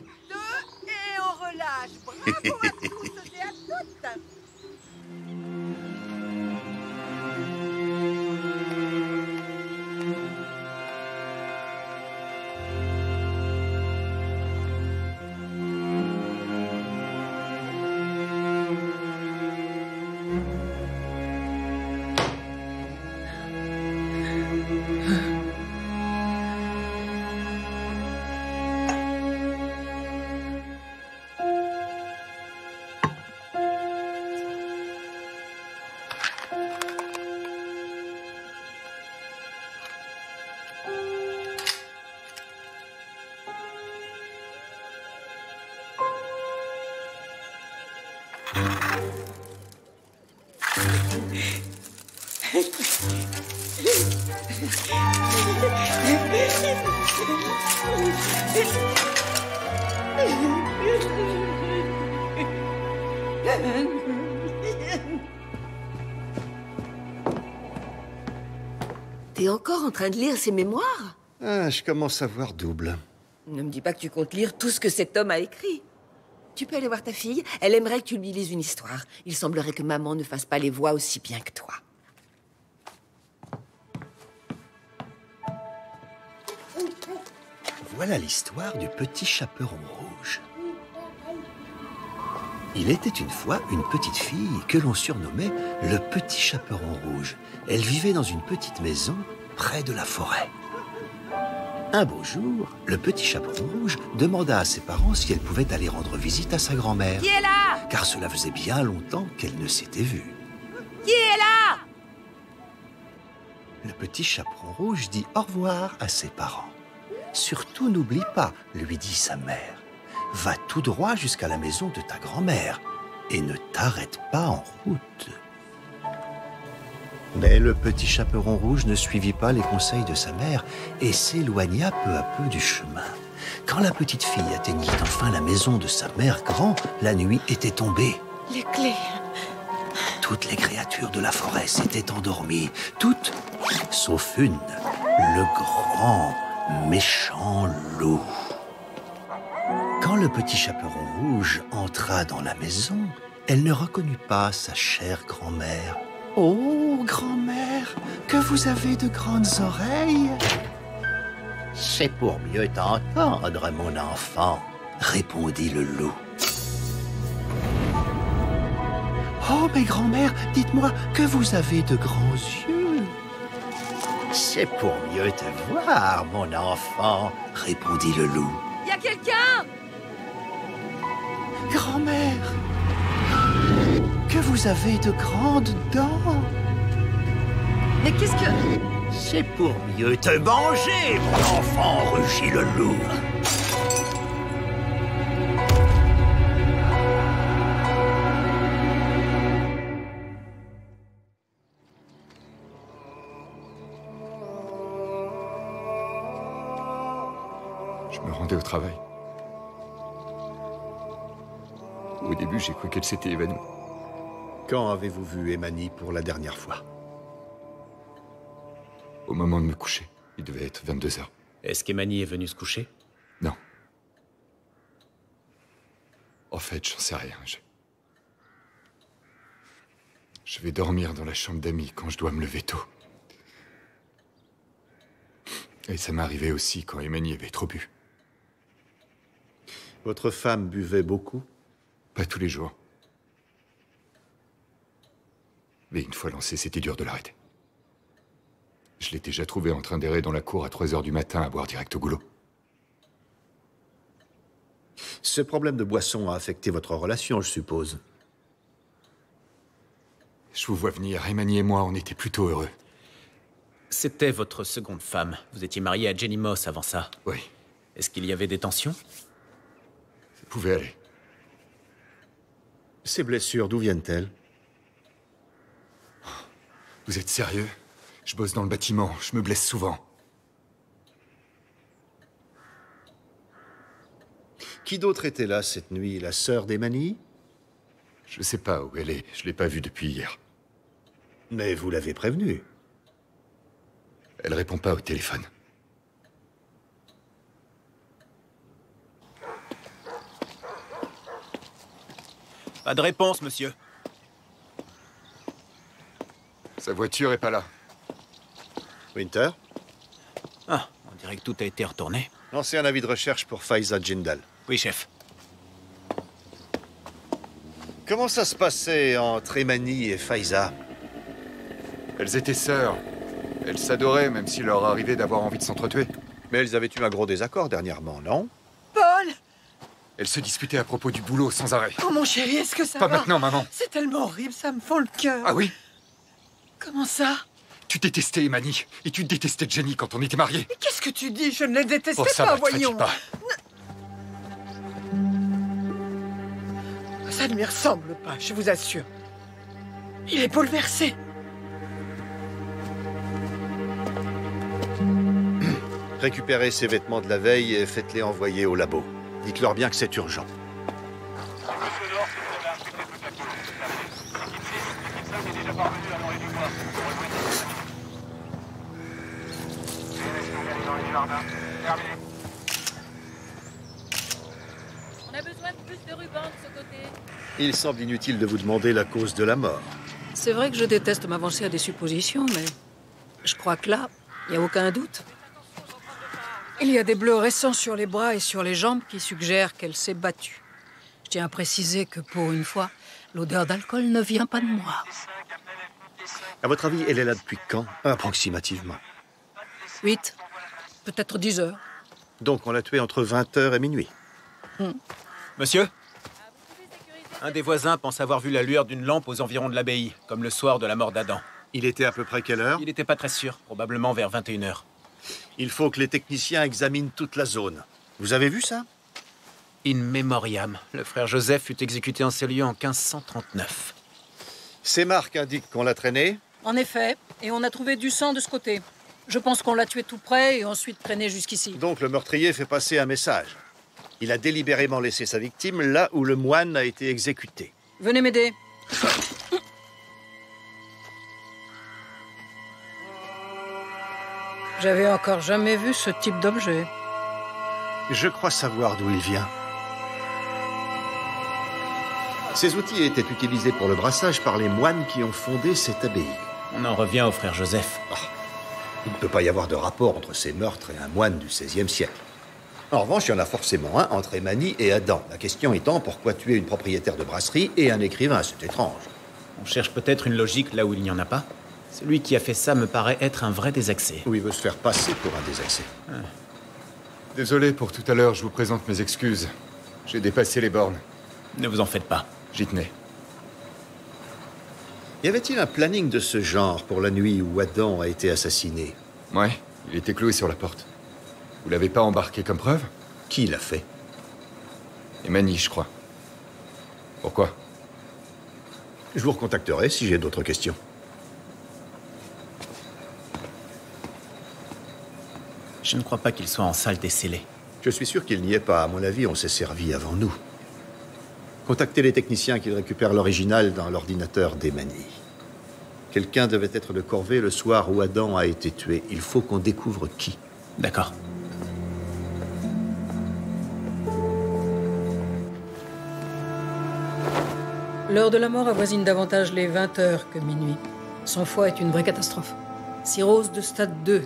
es encore en train de lire ses mémoires? Ah, je commence à voir double. Ne me dis pas que tu comptes lire tout ce que cet homme a écrit. Tu peux aller voir ta fille. Elle aimerait que tu lui lises une histoire. Il semblerait que maman ne fasse pas les voix aussi bien que toi. Voilà l'histoire du petit chaperon rouge. Il était une fois une petite fille que l'on surnommait le petit chaperon rouge. Elle vivait dans une petite maison près de la forêt. Un beau jour, le petit chaperon rouge demanda à ses parents si elle pouvait aller rendre visite à sa grand-mère. Qui est là? Car cela faisait bien longtemps qu'elle ne s'était vue. Qui est là? Le petit chaperon rouge dit au revoir à ses parents. Surtout n'oublie pas, lui dit sa mère. Va tout droit jusqu'à la maison de ta grand-mère et ne t'arrête pas en route. Mais le petit chaperon rouge ne suivit pas les conseils de sa mère et s'éloigna peu à peu du chemin. Quand la petite fille atteignit enfin la maison de sa mère grand, la nuit était tombée. Les clés. Toutes les créatures de la forêt s'étaient endormies, toutes, sauf une, le grand, méchant loup. Quand le petit chaperon rouge entra dans la maison, elle ne reconnut pas sa chère grand-mère. « Oh, grand-mère, que vous avez de grandes oreilles !»« C'est pour mieux t'entendre, mon enfant, » répondit le loup. « Oh, mais grand-mère, dites-moi que vous avez de grands yeux !»« C'est pour mieux te voir, mon enfant, » répondit le loup. « Y a quelqu'un ?»« Grand-mère, que vous avez de grandes dents. »« Mais qu'est-ce que... » C'est pour mieux te manger, mon enfant, rugit le loup. Je me rendais au travail. Au début, j'ai cru qu'elle s'était évanouie. Quand avez-vous vu Emani pour la dernière fois? Au moment de me coucher. Il devait être 22h. Est-ce qu'Emani est venue se coucher? Non. En fait, j'en sais rien. Je vais dormir dans la chambre d'amis quand je dois me lever tôt. Et ça m'est arrivé aussi quand Emani avait trop bu. Votre femme buvait beaucoup? Pas tous les jours. Mais une fois lancé, c'était dur de l'arrêter. Je l'ai déjà trouvé en train d'errer dans la cour à 3h du matin à boire direct au goulot. Ce problème de boisson a affecté votre relation, je suppose. Je vous vois venir. Emani et moi, on était plutôt heureux. C'était votre seconde femme. Vous étiez marié à Jenny Moss avant ça. Oui. Est-ce qu'il y avait des tensions? Ça pouvait aller. Ces blessures, d'où viennent-elles? Vous êtes sérieux? Je bosse dans le bâtiment, je me blesse souvent. Qui d'autre était là cette nuit? La sœur d'Emani? Je sais pas où elle est, je l'ai pas vue depuis hier. Mais vous l'avez prévenue. Elle répond pas au téléphone. Pas de réponse, monsieur. Sa voiture est pas là. Winter? Ah, on dirait que tout a été retourné. Lancez un avis de recherche pour Faiza Jindal. Oui, chef. Comment ça se passait entre Emani et Faiza? Elles étaient sœurs. Elles s'adoraient, même s'il leur arrivait d'avoir envie de s'entretuer. Mais elles avaient eu un gros désaccord dernièrement, non? Paul! Elles se disputaient à propos du boulot sans arrêt. Oh mon chéri, est-ce que ça va? Pas maintenant, maman. C'est tellement horrible, ça me fend le cœur. Ah oui? Comment ça? Tu détestais Emani, et tu détestais Jenny quand on était mariés. Mais qu'est-ce que tu dis? Je ne les détestais ça pas, va, voyons. pas. Ça ne lui ressemble pas, je vous assure. Il est bouleversé. Récupérez ces vêtements de la veille et faites-les envoyer au labo. Dites-leur bien que c'est urgent. On a besoin de plus de rubans de ce côté. Il semble inutile de vous demander la cause de la mort. C'est vrai que je déteste m'avancer à des suppositions, mais je crois que là, il n'y a aucun doute. Il y a des bleus récents sur les bras et sur les jambes qui suggèrent qu'elle s'est battue. Je tiens à préciser que pour une fois, l'odeur d'alcool ne vient pas de moi. À votre avis, elle est là depuis quand, approximativement? 8, peut-être 10 heures. Donc on l'a tuée entre 20h et minuit. Monsieur? Un des voisins pense avoir vu la lueur d'une lampe aux environs de l'abbaye, comme le soir de la mort d'Adam. Il était à peu près quelle heure? Il n'était pas très sûr, probablement vers 21h. Il faut que les techniciens examinent toute la zone. Vous avez vu ça? In memoriam. Le frère Joseph fut exécuté en ces lieux en 1539. Ces marques indiquent qu'on l'a traîné? En effet, et on a trouvé du sang de ce côté. Je pense qu'on l'a tué tout près et ensuite traîné jusqu'ici. Donc le meurtrier fait passer un message. Il a délibérément laissé sa victime là où le moine a été exécuté. Venez m'aider. J'avais encore jamais vu ce type d'objet. Je crois savoir d'où il vient. Ces outils étaient utilisés pour le brassage par les moines qui ont fondé cette abbaye. On en revient au frère Joseph. Il ne peut pas y avoir de rapport entre ces meurtres et un moine du XVIe siècle. En revanche, il y en a forcément un entre Emani et Adam. La question étant, pourquoi tuer une propriétaire de brasserie et un écrivain? C'est étrange. On cherche peut-être une logique là où il n'y en a pas. Celui qui a fait ça me paraît être un vrai désaxé. Ou il veut se faire passer pour un désaxé. Désolé pour tout à l'heure, je vous présente mes excuses. J'ai dépassé les bornes. Ne vous en faites pas. J'y tenais. Y avait-il un planning de ce genre pour la nuit où Adam a été assassiné? Ouais, il était cloué sur la porte. Vous l'avez pas embarqué comme preuve? Qui l'a fait? Emani, je crois. Pourquoi? Je vous recontacterai si j'ai d'autres questions. Je ne crois pas qu'il soit en salle des scellés. Je suis sûr qu'il n'y est pas. À mon avis, on s'est servi avant nous. Contactez les techniciens qui récupèrent l'original dans l'ordinateur d'Emani. Quelqu'un devait être de corvée le soir où Adam a été tué. Il faut qu'on découvre qui. D'accord. L'heure de la mort avoisine davantage les 20 heures que minuit. Son foie est une vraie catastrophe. Cirrhose de stade 2.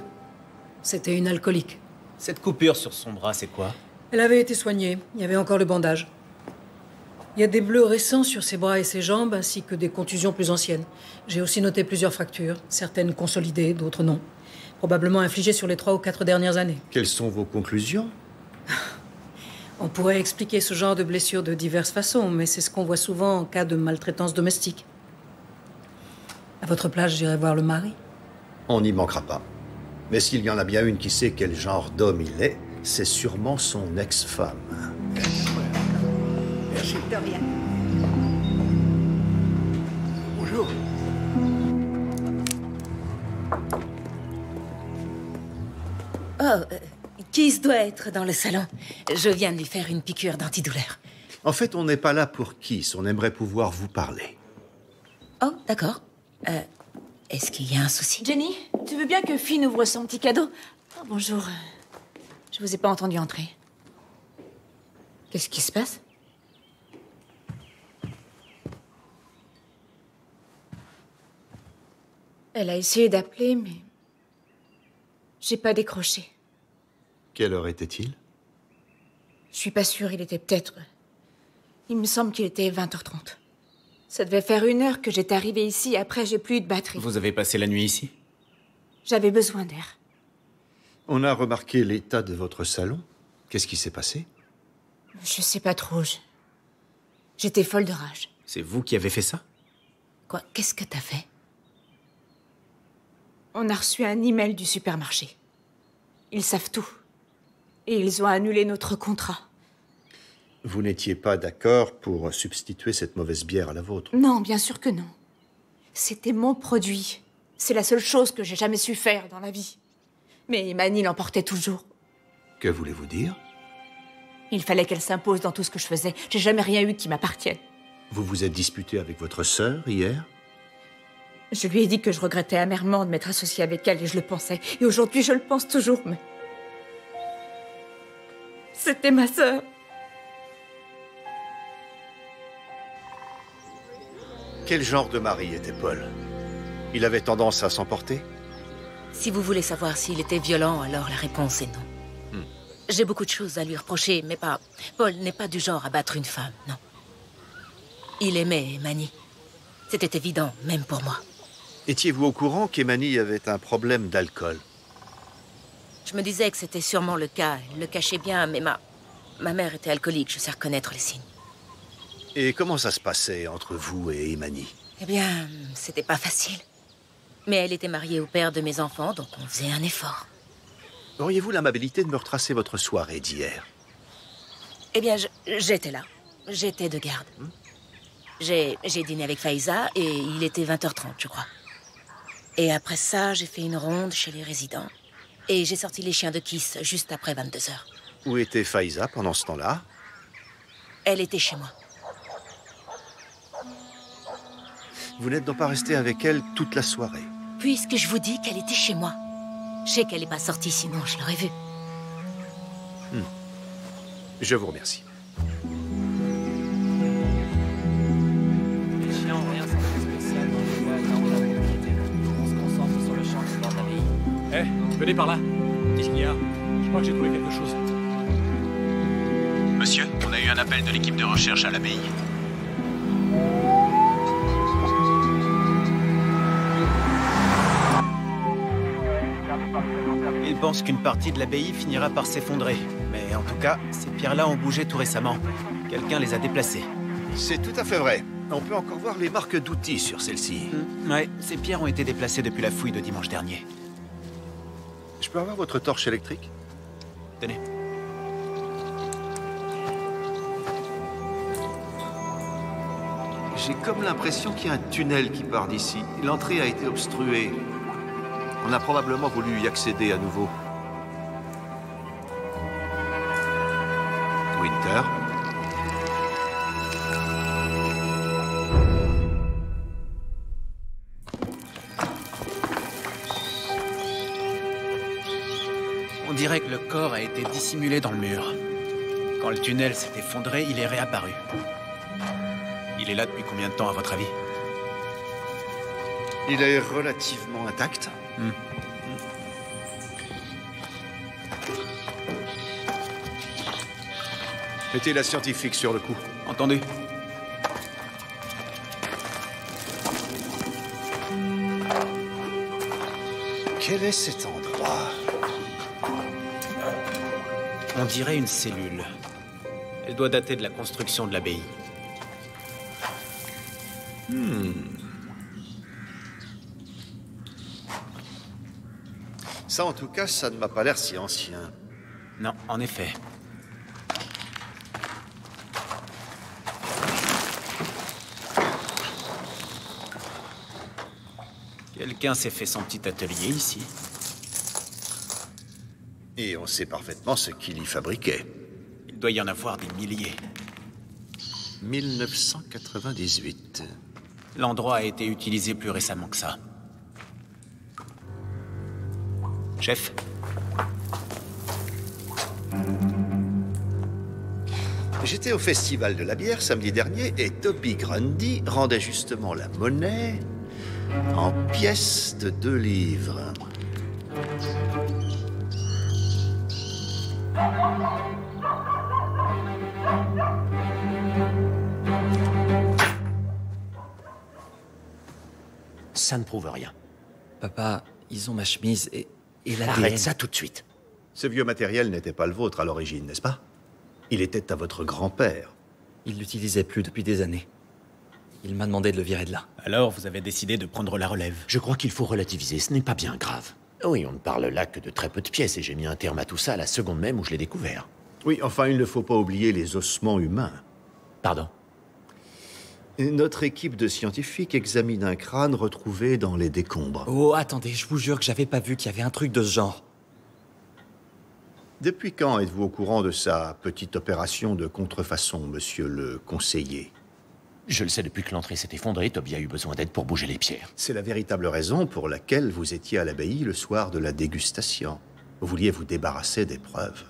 C'était une alcoolique. Cette coupure sur son bras, c'est quoi? Elle avait été soignée. Il y avait encore le bandage. Il y a des bleus récents sur ses bras et ses jambes, ainsi que des contusions plus anciennes. J'ai aussi noté plusieurs fractures, certaines consolidées, d'autres non. Probablement infligées sur les 3 ou 4 dernières années. Quelles sont vos conclusions? On pourrait expliquer ce genre de blessures de diverses façons, mais c'est ce qu'on voit souvent en cas de maltraitance domestique. À votre place, j'irai voir le mari. On n'y manquera pas. Mais s'il y en a bien une qui sait quel genre d'homme il est, c'est sûrement son ex-femme. Merci de rien. Bonjour. Oh, Keith doit être dans le salon. Je viens de lui faire une piqûre d'antidouleur. En fait, on n'est pas là pour Keith. On aimerait pouvoir vous parler. Oh, d'accord. Est-ce qu'il y a un souci? Jenny, tu veux bien que Finn ouvre son petit cadeau? Oh, bonjour. Je vous ai pas entendu entrer. Qu'est-ce qui se passe? Elle a essayé d'appeler, mais... j'ai pas décroché. Quelle heure était-il? Je suis pas sûre, il était peut-être... Il me semble qu'il était 20h30. Ça devait faire 1 heure que j'étais arrivée ici, après j'ai plus eu de batterie. Vous avez passé la nuit ici? J'avais besoin d'air. On a remarqué l'état de votre salon. Qu'est-ce qui s'est passé? Je sais pas trop, j'étais folle de rage. C'est vous qui avez fait ça? Quoi? Qu'est-ce que t'as fait? On a reçu un email du supermarché. Ils savent tout. Et ils ont annulé notre contrat. Vous n'étiez pas d'accord pour substituer cette mauvaise bière à la vôtre? Non, bien sûr que non. C'était mon produit. C'est la seule chose que j'ai jamais su faire dans la vie. Mais Emani l'emportait toujours. Que voulez-vous dire? Il fallait qu'elle s'impose dans tout ce que je faisais. J'ai jamais rien eu qui m'appartienne. Vous vous êtes disputé avec votre sœur hier? Je lui ai dit que je regrettais amèrement de m'être associée avec elle et je le pensais. Et aujourd'hui, je le pense toujours, mais C'était ma sœur. Quel genre de mari était Paul? Il avait tendance à s'emporter? Si vous voulez savoir s'il était violent, alors la réponse est non. J'ai beaucoup de choses à lui reprocher, mais pas... Paul n'est pas du genre à battre une femme, non. Il aimait Emani. C'était évident, même pour moi. Étiez-vous au courant qu'Emani avait un problème d'alcool? Je me disais que c'était sûrement le cas. Elle le cachait bien, mais ma mère était alcoolique, je sais reconnaître les signes. Et comment ça se passait entre vous et Emani? Eh bien, c'était pas facile. Mais elle était mariée au père de mes enfants, donc on faisait un effort. Auriez-vous l'amabilité de me retracer votre soirée d'hier? Eh bien, j'étais là. J'étais de garde. J'ai dîné avec Faiza et il était 20h30, je crois. Et après ça, j'ai fait une ronde chez les résidents. Et j'ai sorti les chiens de Kiss juste après 22h. Où était Faiza pendant ce temps-là? Elle était chez moi. Vous n'êtes donc pas resté avec elle toute la soirée? Puisque je vous dis qu'elle était chez moi. Je sais qu'elle n'est pas sortie, sinon je l'aurais vue. Je vous remercie. Les chiens ont rien de spécial dans les bois, là, on l'a inquiété. On se concentre sur le champ qui garde l'abbaye. Venez par là. Qu'est-ce qu'il y a? Je crois que j'ai trouvé quelque chose. Monsieur, on a eu un appel de l'équipe de recherche à l'abbaye. Ils pensent qu'une partie de l'abbaye finira par s'effondrer. Mais en tout cas, ces pierres-là ont bougé tout récemment. Quelqu'un les a déplacées. C'est tout à fait vrai. On peut encore voir les marques d'outils sur celle-ci. Ouais, ces pierres ont été déplacées depuis la fouille de dimanche dernier. Je peux avoir votre torche électrique? Tenez. J'ai comme l'impression qu'il y a un tunnel qui part d'ici. L'entrée a été obstruée. On a probablement voulu y accéder à nouveau. Winter. On dirait que le corps a été dissimulé dans le mur. Quand le tunnel s'est effondré, il est réapparu. Il est là depuis combien de temps, à votre avis? Il est relativement intact. Mettez la scientifique sur le coup. Entendu. Quel est cet endroit? On dirait une cellule. Elle doit dater de la construction de l'abbaye. Ça, en tout cas, ça ne m'a pas l'air si ancien. Non, en effet. Quelqu'un s'est fait son petit atelier ici. Et on sait parfaitement ce qu'il y fabriquait. Il doit y en avoir des milliers. 1998. L'endroit a été utilisé plus récemment que ça. Chef. J'étais au Festival de la bière samedi dernier et Toby Grundy rendait justement la monnaie en pièces de 2 livres. Ça ne prouve rien. Papa, ils ont ma chemise et l'ADN. Arrête ça tout de suite. Ce vieux matériel n'était pas le vôtre à l'origine, n'est-ce pas? Il était à votre grand-père. Il l'utilisait plus depuis des années. Il m'a demandé de le virer de là. Alors, vous avez décidé de prendre la relève. Je crois qu'il faut relativiser, ce n'est pas bien grave. Oui, on ne parle là que de très peu de pièces et j'ai mis un terme à tout ça la seconde même où je l'ai découvert. Oui, enfin, il ne faut pas oublier les ossements humains. Pardon? Notre équipe de scientifiques examine un crâne retrouvé dans les décombres. Oh, attendez, je vous jure que j'avais pas vu qu'il y avait un truc de ce genre. Depuis quand êtes-vous au courant de sa petite opération de contrefaçon, monsieur le conseiller? Je le sais depuis que l'entrée s'est effondrée, Toby a eu besoin d'aide pour bouger les pierres. C'est la véritable raison pour laquelle vous étiez à l'abbaye le soir de la dégustation. Vous vouliez vous débarrasser des preuves.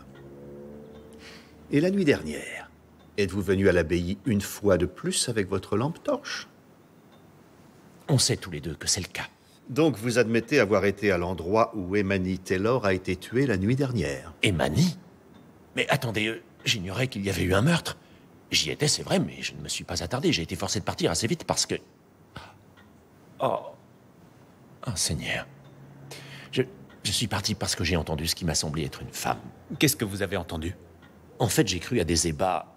Et la nuit dernière, êtes-vous venu à l'abbaye une fois de plus avec votre lampe torche? On sait tous les deux que c'est le cas. Donc vous admettez avoir été à l'endroit où Emani Taylor a été tuée la nuit dernière? Emani? Mais attendez, j'ignorais qu'il y avait eu un meurtre. J'y étais, c'est vrai, mais je ne me suis pas attardé. J'ai été forcé de partir assez vite parce que... Oh Seigneur. Je suis parti parce que j'ai entendu ce qui m'a semblé être une femme. Qu'est-ce que vous avez entendu? En fait, j'ai cru à des ébats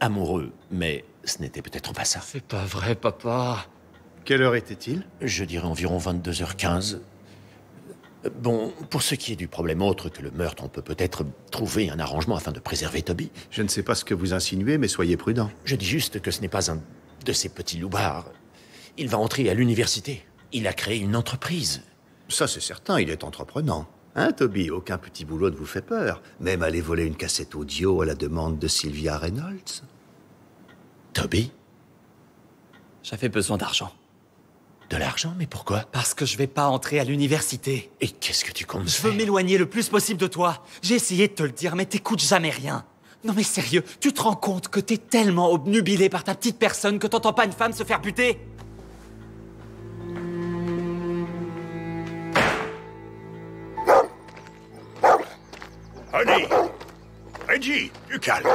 amoureux, mais ce n'était peut-être pas ça. C'est pas vrai, papa. Quelle heure était-il? Je dirais environ 22h15. Bon, pour ce qui est du problème autre que le meurtre, on peut peut-être trouver un arrangement afin de préserver Toby. Je ne sais pas ce que vous insinuez, mais soyez prudent. Je dis juste que ce n'est pas un de ces petits loupards. Il va entrer à l'université. Il a créé une entreprise. Ça, c'est certain, il est entreprenant. Hein, Toby? Aucun petit boulot ne vous fait peur. Même aller voler une cassette audio à la demande de Sylvia Reynolds. Toby? J'avais besoin d'argent. De l'argent? Mais pourquoi? Parce que je vais pas entrer à l'université. Et qu'est-ce que tu comptes Je faire? veux m'éloigner le plus possible de toi. J'ai essayé de te le dire, mais t'écoutes jamais rien. Non mais sérieux, tu te rends compte que t'es tellement obnubilé par ta petite personne que t'entends pas une femme se faire buter? Honey! Reggie, du calme.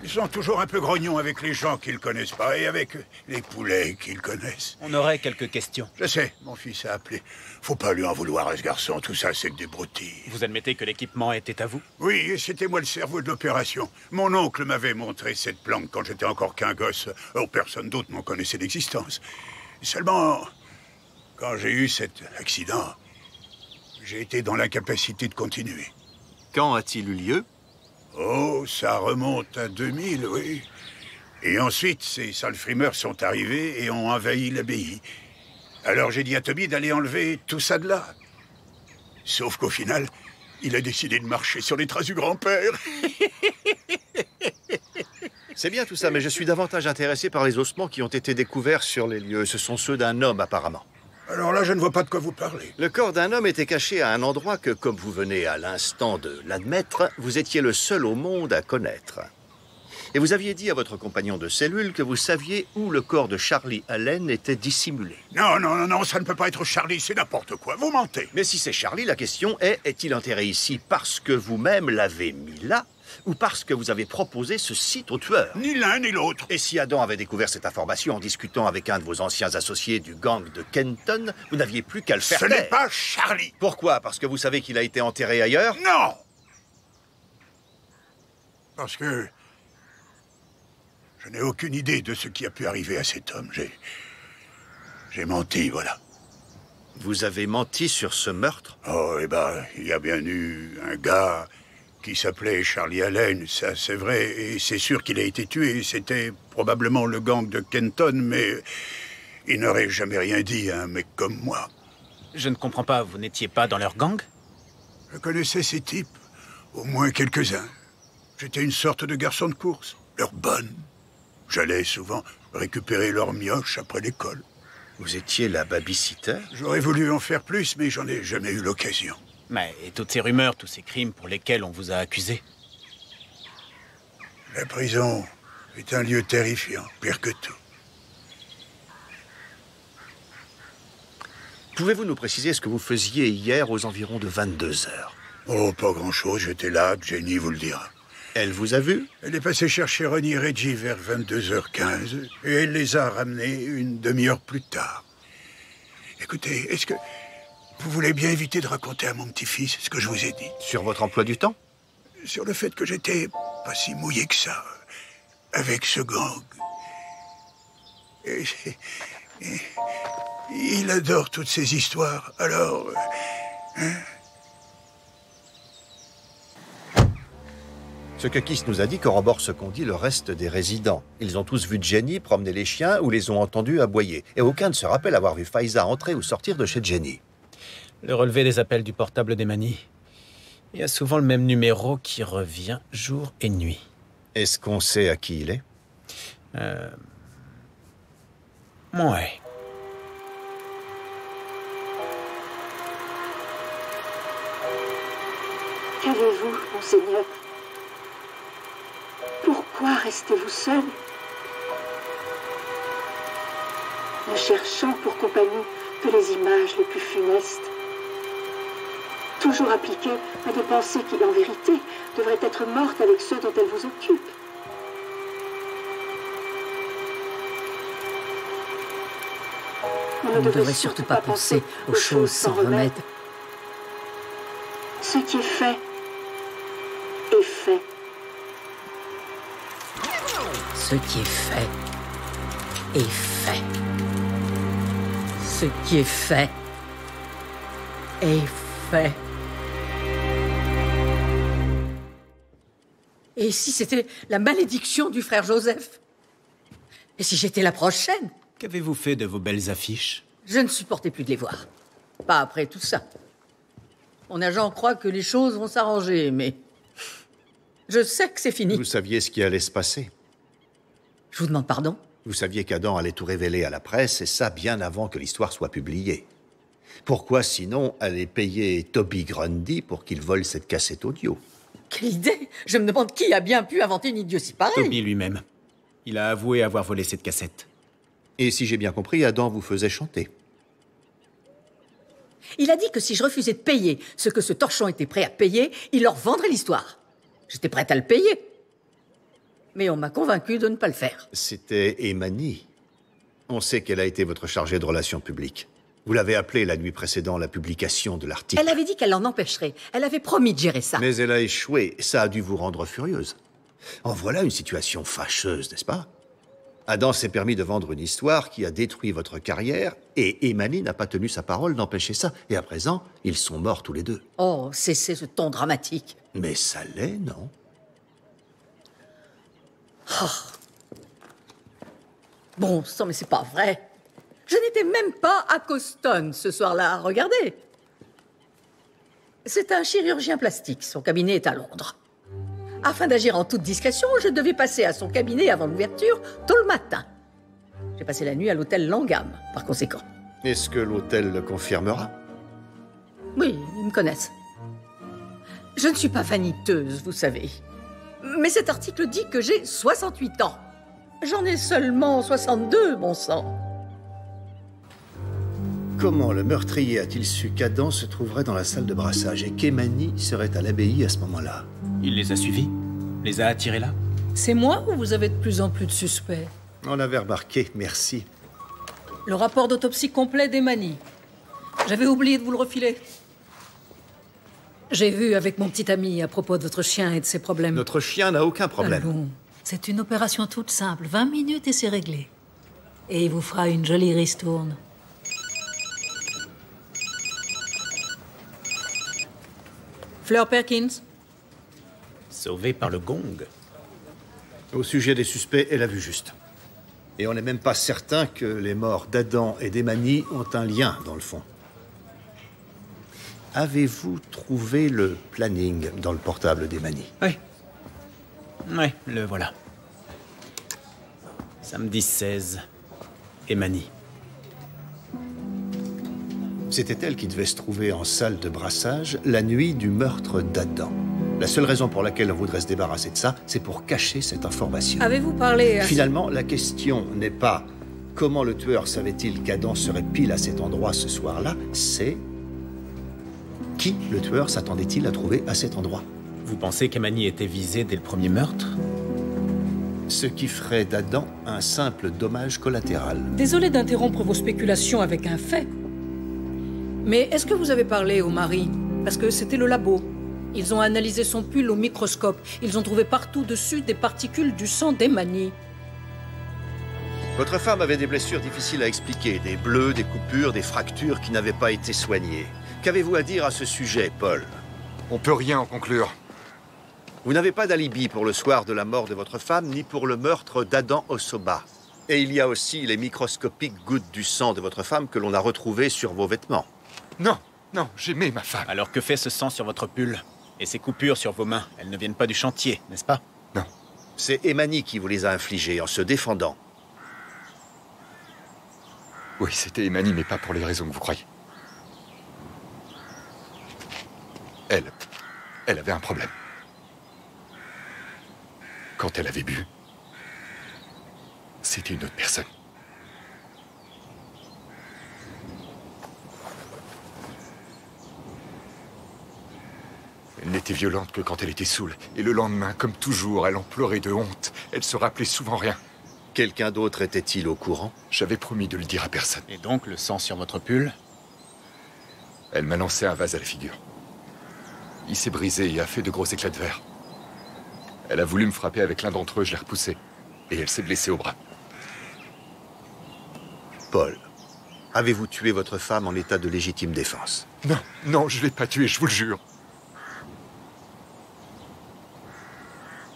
Ils sont toujours un peu grognons avec les gens qu'ils connaissent pas et avec les poulets qu'ils connaissent. On aurait quelques questions. Je sais, mon fils a appelé. Faut pas lui en vouloir à ce garçon, tout ça c'est que des broutilles. Vous admettez que l'équipement était à vous? Oui, et c'était moi le cerveau de l'opération. Mon oncle m'avait montré cette planque quand j'étais encore qu'un gosse. Oh, personne d'autre m'en connaissait l'existence. Seulement, quand j'ai eu cet accident, j'ai été dans l'incapacité de continuer. Quand a-t-il eu lieu? Oh, ça remonte à 2000, oui. Et ensuite, ces sales frimeurs sont arrivés et ont envahi l'abbaye. Alors j'ai dit à Toby d'aller enlever tout ça de là. Sauf qu'au final, il a décidé de marcher sur les traces du grand-père. C'est bien tout ça, mais je suis davantage intéressé par les ossements qui ont été découverts sur les lieux. Ce sont ceux d'un homme, apparemment. Alors là, je ne vois pas de quoi vous parlez. Le corps d'un homme était caché à un endroit que, comme vous venez à l'instant de l'admettre, vous étiez le seul au monde à connaître. Et vous aviez dit à votre compagnon de cellule que vous saviez où le corps de Charlie Allen était dissimulé. Non, non, non, non, ça ne peut pas être Charlie, c'est n'importe quoi, vous mentez. Mais si c'est Charlie, la question est, est-il enterré ici parce que vous-même l'avez mis là, ou parce que vous avez proposé ce site au tueur? Ni l'un ni l'autre. Et si Adam avait découvert cette information en discutant avec un de vos anciens associés du gang de Kenton, vous n'aviez plus qu'à le faire taire. Ce n'est pas Charlie. Pourquoi? Parce que vous savez qu'il a été enterré ailleurs? Non. Parce que je n'ai aucune idée de ce qui a pu arriver à cet homme. J'ai menti, voilà. Vous avez menti sur ce meurtre? Oh, eh ben, il y a bien eu un gars qui s'appelait Charlie Allen, ça c'est vrai, et c'est sûr qu'il a été tué. C'était probablement le gang de Kenton, mais il n'aurait jamais rien dit à un mec comme moi. Je ne comprends pas, vous n'étiez pas dans leur gang? Je connaissais ces types, au moins quelques-uns. J'étais une sorte de garçon de course, leur bonne. J'allais souvent récupérer leurs mioches après l'école. Vous étiez la babysitter? J'aurais voulu en faire plus, mais j'en ai jamais eu l'occasion. Mais et toutes ces rumeurs, tous ces crimes pour lesquels on vous a accusé? La prison est un lieu terrifiant, pire que tout. Pouvez-vous nous préciser ce que vous faisiez hier aux environs de 22 heures? Oh, pas grand-chose, j'étais là, Jenny vous le dira. Elle vous a vu? Elle est passée chercher Ronnie et Reggie vers 22h15 et elle les a ramenés une demi-heure plus tard. Écoutez, est-ce que vous voulez bien éviter de raconter à mon petit-fils ce que je vous ai dit? Sur votre emploi du temps? Sur le fait que j'étais pas si mouillé que ça avec ce gang. Et il adore toutes ces histoires, alors... hein? Ce que Kiss nous a dit corrobore ce qu'ont dit le reste des résidents. Ils ont tous vu Jenny promener les chiens ou les ont entendus aboyer. Et aucun ne se rappelle avoir vu Faiza entrer ou sortir de chez Jenny. Le relevé des appels du portable d'Emani. Il y a souvent le même numéro qui revient jour et nuit. Est-ce qu'on sait à qui il est? Ouais. Qu'avez-vous, monseigneur? restez-vous seul, ne cherchant pour compagnie que les images les plus funestes, toujours appliquée à des pensées qui, en vérité, devraient être mortes avec ceux dont elles vous occupent. On ne devrait surtout pas penser aux choses sans remède. Ce qui est fait est fait. Ce qui est fait est fait. Ce qui est fait est fait. Et si c'était la malédiction du frère Joseph? Et si j'étais la prochaine? Qu'avez-vous fait de vos belles affiches? Je ne supportais plus de les voir. Pas après tout ça. Mon agent croit que les choses vont s'arranger, mais je sais que c'est fini. Vous saviez ce qui allait se passer. Je vous demande pardon? Vous saviez qu'Adam allait tout révéler à la presse, et ça bien avant que l'histoire soit publiée. Pourquoi sinon aller payer Toby Grundy pour qu'il vole cette cassette audio? Quelle idée! Je me demande qui a bien pu inventer une idiotie pareille. Toby lui-même. Il a avoué avoir volé cette cassette. Et si j'ai bien compris, Adam vous faisait chanter. Il a dit que si je refusais de payer ce que ce torchon était prêt à payer, il leur vendrait l'histoire. J'étais prête à le payer. Mais on m'a convaincu de ne pas le faire. C'était Emani. On sait qu'elle a été votre chargée de relations publiques. Vous l'avez appelée la nuit précédant la publication de l'article. Elle avait dit qu'elle l'en empêcherait. Elle avait promis de gérer ça. Mais elle a échoué. Ça a dû vous rendre furieuse. En voilà une situation fâcheuse, n'est-ce pas? Adam s'est permis de vendre une histoire qui a détruit votre carrière et Emani n'a pas tenu sa parole d'empêcher ça. Et à présent, ils sont morts tous les deux. Oh, cessez ce ton dramatique. Mais ça l'est, non? Oh. Bon sang, mais c'est pas vrai. Je n'étais même pas à Coston ce soir-là. Regardez. C'est un chirurgien plastique. Son cabinet est à Londres. Afin d'agir en toute discrétion, je devais passer à son cabinet avant l'ouverture, tôt le matin. J'ai passé la nuit à l'hôtel Langham, par conséquent. Est-ce que l'hôtel le confirmera? Oui, ils me connaissent. Je ne suis pas vaniteuse, vous savez. Mais cet article dit que j'ai 68 ans. J'en ai seulement 62, bon sang. Comment le meurtrier a-t-il su qu'Adam se trouverait dans la salle de brassage et qu'Emani serait à l'abbaye à ce moment-là? Il les a suivis? Les a attirés là? C'est moi ou vous avez de plus en plus de suspects? On avait remarqué, merci. Le rapport d'autopsie complet d'Emani. J'avais oublié de vous le refiler. J'ai vu avec mon petit ami à propos de votre chien et de ses problèmes. Notre chien n'a aucun problème. Allons. C'est une opération toute simple. 20 minutes et c'est réglé. Et il vous fera une jolie ristourne. Fleur Perkins. Sauvé par le gong. Au sujet des suspects, elle a vu juste. Et on n'est même pas certain que les morts d'Adam et d'Emani ont un lien, dans le fond. Avez-vous trouvé le planning dans le portable d'Emani? Oui. Oui, le voilà. Samedi 16. Emani. C'était elle qui devait se trouver en salle de brassage la nuit du meurtre d'Adam. La seule raison pour laquelle on voudrait se débarrasser de ça, c'est pour cacher cette information. Avez-vous parlé à... Finalement, la question n'est pas comment le tueur savait-il qu'Adam serait pile à cet endroit ce soir-là, c'est qui le tueur s'attendait-il à trouver à cet endroit? Vous pensez qu'Emani était visée dès le premier meurtre? Ce qui ferait d'Adam un simple dommage collatéral. Désolé d'interrompre vos spéculations avec un fait. Mais est-ce que vous avez parlé au mari? Parce que c'était le labo. Ils ont analysé son pull au microscope. Ils ont trouvé partout dessus des particules du sang d'Emani. Votre femme avait des blessures difficiles à expliquer, des bleus, des coupures, des fractures qui n'avaient pas été soignées. Qu'avez-vous à dire à ce sujet, Paul? On peut rien en conclure. Vous n'avez pas d'alibi pour le soir de la mort de votre femme, ni pour le meurtre d'Adam Osoba. Et il y a aussi les microscopiques gouttes du sang de votre femme que l'on a retrouvées sur vos vêtements. Non, non, j'aimais ma femme. Alors que fait ce sang sur votre pull? Et ces coupures sur vos mains, elles ne viennent pas du chantier, n'est-ce pas? Non. C'est Emani qui vous les a infligées en se défendant. Oui, c'était Emani, mais pas pour les raisons que vous croyez. Elle avait un problème. Quand elle avait bu, C'était une autre personne. Elle n'était violente que quand elle était saoule. Et le lendemain, comme toujours, elle en pleurait de honte. Elle se rappelait souvent rien. Quelqu'un d'autre était-il au courant? J'avais promis de le dire à personne. Et donc, le sang sur votre pull? Elle m'a lancé un vase à la figure. Il s'est brisé et a fait de gros éclats de verre. Elle a voulu me frapper avec l'un d'entre eux, je l'ai repoussé. Et elle s'est blessée au bras. Paul, avez-vous tué votre femme en état de légitime défense? Non, non, je l'ai pas tuée, je vous le jure.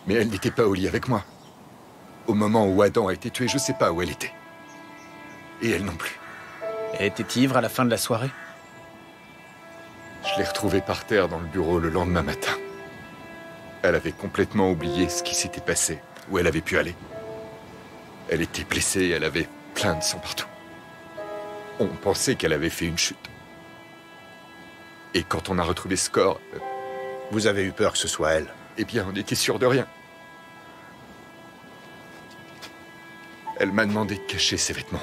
Mais elle n'était pas au lit avec moi. Au moment où Adam a été tué, je sais pas où elle était. Et elle non plus. Elle était ivre à la fin de la soirée? Je l'ai retrouvée par terre dans le bureau le lendemain matin. Elle avait complètement oublié ce qui s'était passé, où elle avait pu aller. Elle était blessée, elle avait plein de sang partout. On pensait qu'elle avait fait une chute. Et quand on a retrouvé ce corps... Vous avez eu peur que ce soit elle? Eh bien, on était sûr de rien. Elle m'a demandé de cacher ses vêtements.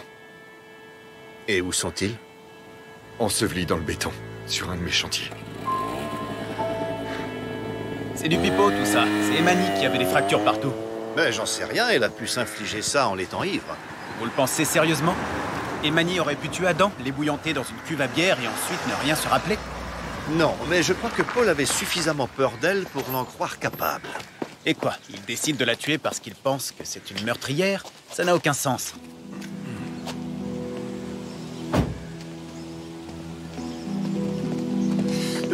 Et où sont-ils? Ensevelis dans le béton, sur un de mes chantiers. C'est du pipeau, tout ça. C'est Emani qui avait des fractures partout. Mais j'en sais rien, elle a pu s'infliger ça en étant ivre. Vous le pensez sérieusement? Emani aurait pu tuer Adam, l'ébouillanter dans une cuve à bière et ensuite ne rien se rappeler? Non, mais je crois que Paul avait suffisamment peur d'elle pour l'en croire capable. Et quoi? Il décide de la tuer parce qu'il pense que c'est une meurtrière? Ça n'a aucun sens.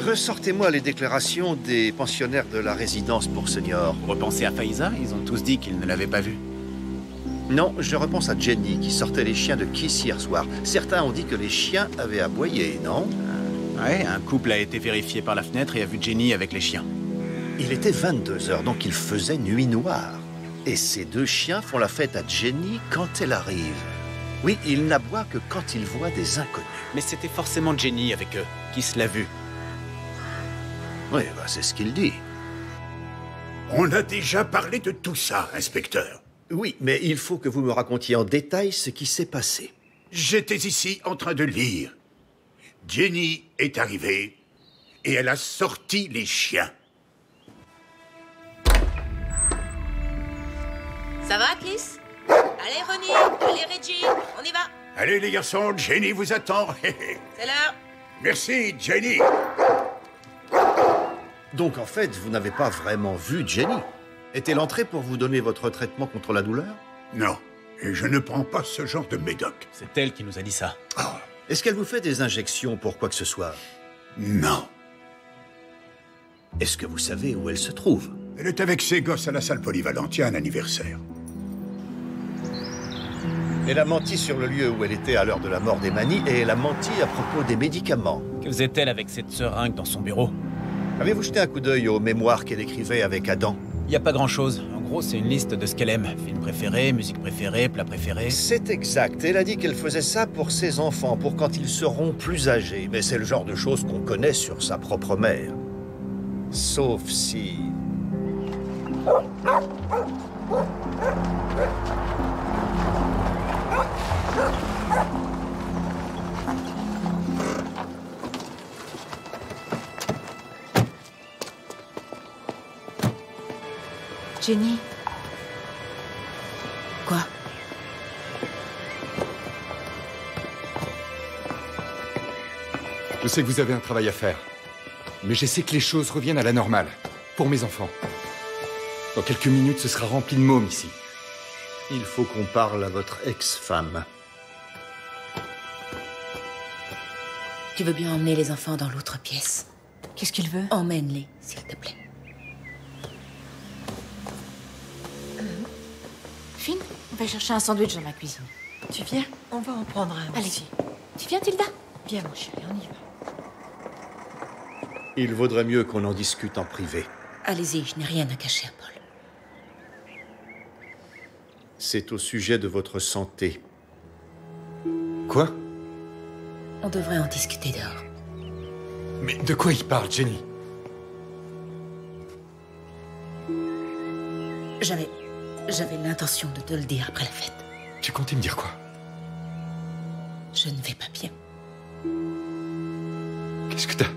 Ressortez-moi les déclarations des pensionnaires de la résidence pour seniors. Vous repensez à Faiza? Ils ont tous dit qu'ils ne l'avaient pas vue. Non, je repense à Jenny qui sortait les chiens de Kiss hier soir. Certains ont dit que les chiens avaient aboyé, non? Ouais, un couple a été vérifié par la fenêtre et a vu Jenny avec les chiens. Il était 22 h, donc il faisait nuit noire. Et ces deux chiens font la fête à Jenny quand elle arrive. Oui, ils n'aboient que quand ils voient des inconnus. Mais c'était forcément Jenny avec eux. Kiss l'a vue. Oui, bah c'est ce qu'il dit. On a déjà parlé de tout ça, inspecteur. Oui, mais il faut que vous me racontiez en détail ce qui s'est passé. J'étais ici en train de lire. Jenny est arrivée et elle a sorti les chiens. Ça va, Kiss? Allez, Ronnie, allez, Reggie, on y va. Allez, les garçons, Jenny vous attend. C'est l'heure. Merci, Jenny. Donc, en fait, vous n'avez pas vraiment vu Jenny. Est-elle entrée pour vous donner votre traitement contre la douleur? Non, et je ne prends pas ce genre de médoc. C'est elle qui nous a dit ça. Oh. Est-ce qu'elle vous fait des injections pour quoi que ce soit? Non. Est-ce que vous savez où elle se trouve? Elle est avec ses gosses à la salle polyvalente, il y a un anniversaire. Elle a menti sur le lieu où elle était à l'heure de la mort d'Emani et elle a menti à propos des médicaments. Que faisait-elle avec cette seringue dans son bureau? Avez-vous jeté un coup d'œil aux mémoires qu'elle écrivait avec Adam? Il n'y a pas grand-chose. En gros, c'est une liste de ce qu'elle aime. Film préféré, musique préférée, plat préféré. C'est exact. Elle a dit qu'elle faisait ça pour ses enfants, pour quand ils seront plus âgés. Mais c'est le genre de choses qu'on connaît sur sa propre mère. Sauf si... Jenny? Quoi? Je sais que vous avez un travail à faire. Mais j'essaie que les choses reviennent à la normale. Pour mes enfants. Dans quelques minutes, ce sera rempli de mômes ici. Il faut qu'on parle à votre ex-femme. Tu veux bien emmener les enfants dans l'autre pièce? Qu'est-ce qu'il veut? Emmène-les, s'il te plaît. Finn, va chercher un sandwich dans la cuisine. Tu viens? On va en prendre un. Allez, aussi. Tu viens, Tilda? Viens, mon chéri, on y va. Il vaudrait mieux qu'on en discute en privé. Allez-y, je n'ai rien à cacher à Paul. C'est au sujet de votre santé. Quoi? On devrait en discuter dehors. Mais de quoi il parle, Jenny? J'avais l'intention de te le dire après la fête. Tu comptais me dire quoi? Je ne vais pas bien. Qu'est-ce que t'as?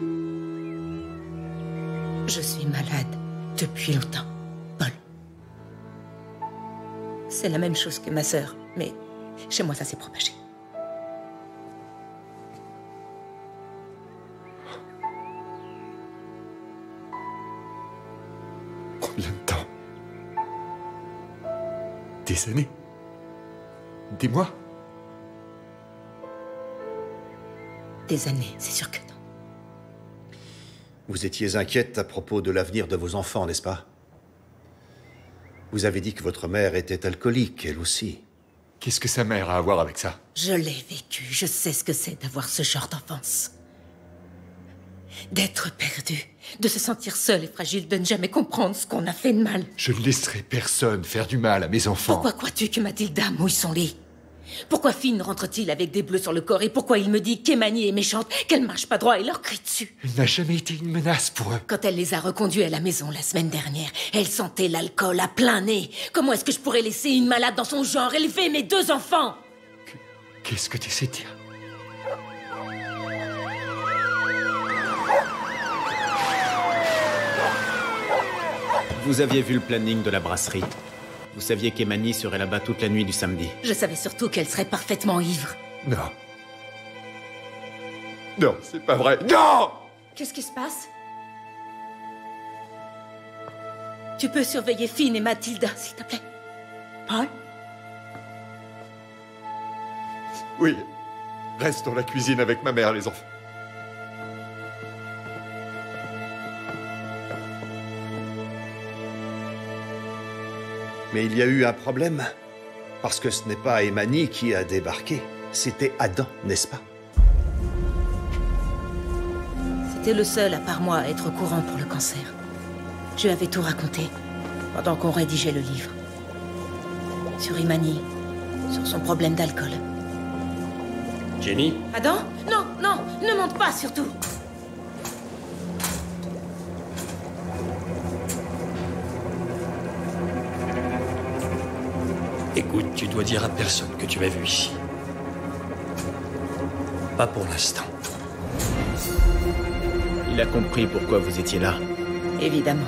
Je suis malade depuis longtemps, Paul. C'est la même chose que ma sœur, mais chez moi, ça s'est propagé. Combien de temps? Des années? Des mois? Des années, c'est sûr que non. Vous étiez inquiète à propos de l'avenir de vos enfants, n'est-ce pas? Vous avez dit que votre mère était alcoolique, elle aussi. Qu'est-ce que sa mère a à voir avec ça? Je l'ai vécu, je sais ce que c'est d'avoir ce genre d'enfance. D'être perdu, de se sentir seul et fragile, de ne jamais comprendre ce qu'on a fait de mal. Je ne laisserai personne faire du mal à mes enfants. Pourquoi crois-tu que Mathilda mouille son lit? Pourquoi Finn rentre-t-il avec des bleus sur le corps? Et pourquoi il me dit qu'Emani est méchante, qu'elle marche pas droit et leur crie dessus? Elle n'a jamais été une menace pour eux. Quand elle les a reconduits à la maison la semaine dernière, elle sentait l'alcool à plein nez. Comment est-ce que je pourrais laisser une malade dans son genre élever mes 2 enfants? Qu'est-ce que tu essaies de dire? Vous aviez vu le planning de la brasserie. Vous saviez qu'Emani serait là-bas toute la nuit du samedi. Je savais surtout qu'elle serait parfaitement ivre. Non. Non, c'est pas vrai. Non! Qu'est-ce qui se passe? Tu peux surveiller Finn et Mathilda, s'il te plaît. Paul? Oui. Reste dans la cuisine avec ma mère, les enfants. Mais il y a eu un problème. Parce que ce n'est pas Emani qui a débarqué. C'était Adam, n'est-ce pas? C'était le seul, à part moi, à être au courant pour le cancer. Je lui avais tout raconté, pendant qu'on rédigeait le livre. Sur Emani, sur son problème d'alcool. Jenny? Adam? Non, non, ne monte pas, surtout. Écoute, tu dois dire à personne que tu m'as vu ici. Pas pour l'instant. Il a compris pourquoi vous étiez là. Évidemment.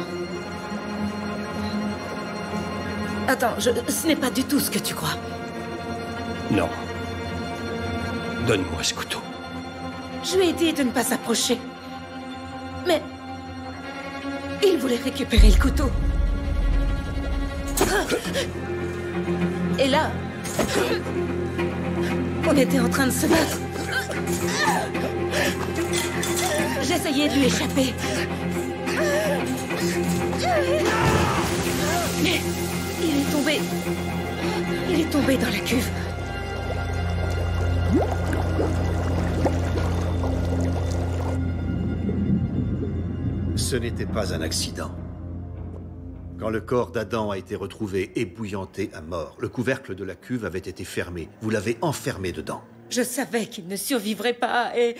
Attends, ce n'est pas du tout ce que tu crois. Non. Donne-moi ce couteau. Je lui ai dit de ne pas s'approcher. Mais... il voulait récupérer le couteau. Et là... on était en train de se battre. J'essayais de lui échapper. Mais... il est tombé... il est tombé dans la cuve. Ce n'était pas un accident. Quand le corps d'Adam a été retrouvé ébouillanté à mort, le couvercle de la cuve avait été fermé. Vous l'avez enfermé dedans. Je savais qu'il ne survivrait pas et...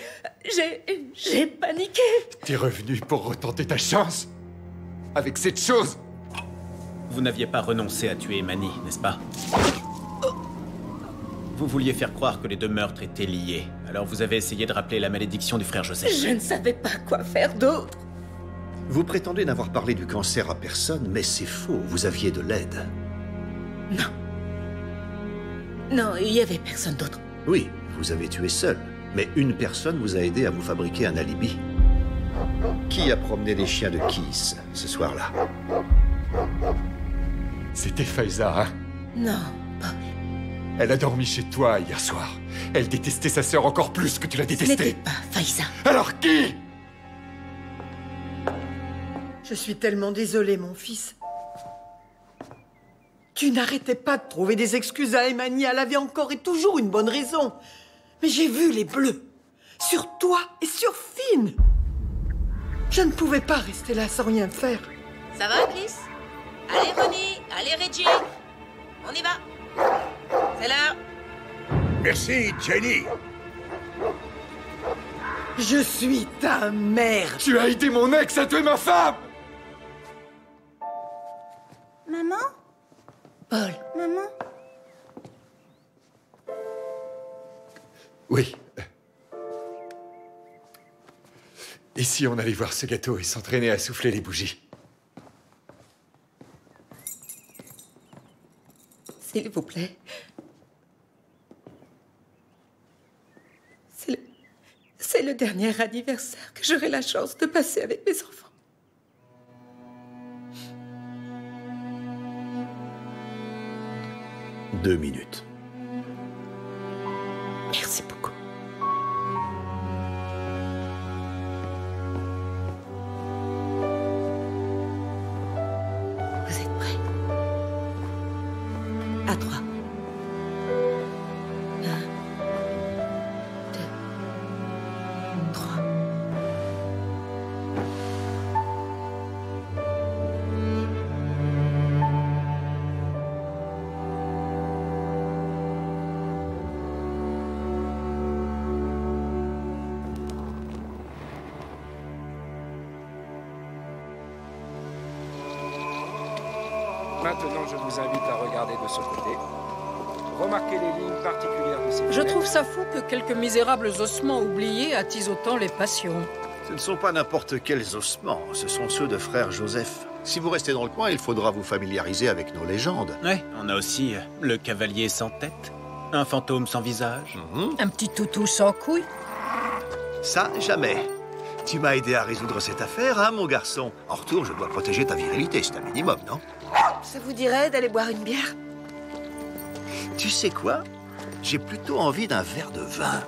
j'ai paniqué. T'es revenu pour retenter ta chance? Avec cette chose? Vous n'aviez pas renoncé à tuer Emani, n'est-ce pas? Vous vouliez faire croire que les 2 meurtres étaient liés. Alors vous avez essayé de rappeler la malédiction du frère Joseph. Je ne savais pas quoi faire d'autre. Vous prétendez n'avoir parlé du cancer à personne, mais c'est faux. Vous aviez de l'aide. Non. Non, il y avait personne d'autre. Oui, vous avez tué seul. Mais une personne vous a aidé à vous fabriquer un alibi. Qui a promené les chiens de Keith ce soir-là? C'était Faiza, hein? Non, Paul. Elle a dormi chez toi hier soir. Elle détestait sa sœur encore plus que tu la Ce détestais. n'était pas Faiza. Alors qui? Je suis tellement désolée, mon fils. Tu n'arrêtais pas de trouver des excuses à Emani. Elle avait encore et toujours une bonne raison. Mais j'ai vu les bleus. Sur toi et sur Finn. Je ne pouvais pas rester là sans rien faire. Ça va, Chris? Allez, Ronnie. Allez, Reggie. On y va. C'est l'heure. Merci, Jenny. Je suis ta mère. Tu as aidé mon ex à tuer ma femme! Maman? Paul. Maman? Oui. Et si on allait voir ce gâteau et s'entraîner à souffler les bougies? S'il vous plaît. C'est le dernier anniversaire que j'aurai la chance de passer avec mes enfants. Deux minutes. Merci beaucoup. Vous êtes prêts? À 3. 1, 2, 3. Maintenant, je vous invite à regarder de ce côté. Remarquez les lignes particulières de ces Je trouve ça fou que quelques misérables ossements oubliés attisent autant les passions. Ce ne sont pas n'importe quels ossements, ce sont ceux de frère Joseph. Si vous restez dans le coin, il faudra vous familiariser avec nos légendes. Ouais, on a aussi le cavalier sans tête, un fantôme sans visage. Un petit toutou sans couilles. Ça, jamais. Tu m'as aidé à résoudre cette affaire, hein, mon garçon? En retour, je dois protéger ta virilité, c'est un minimum, non? Ça vous dirait d'aller boire une bière? Tu sais quoi? J'ai plutôt envie d'un verre de vin.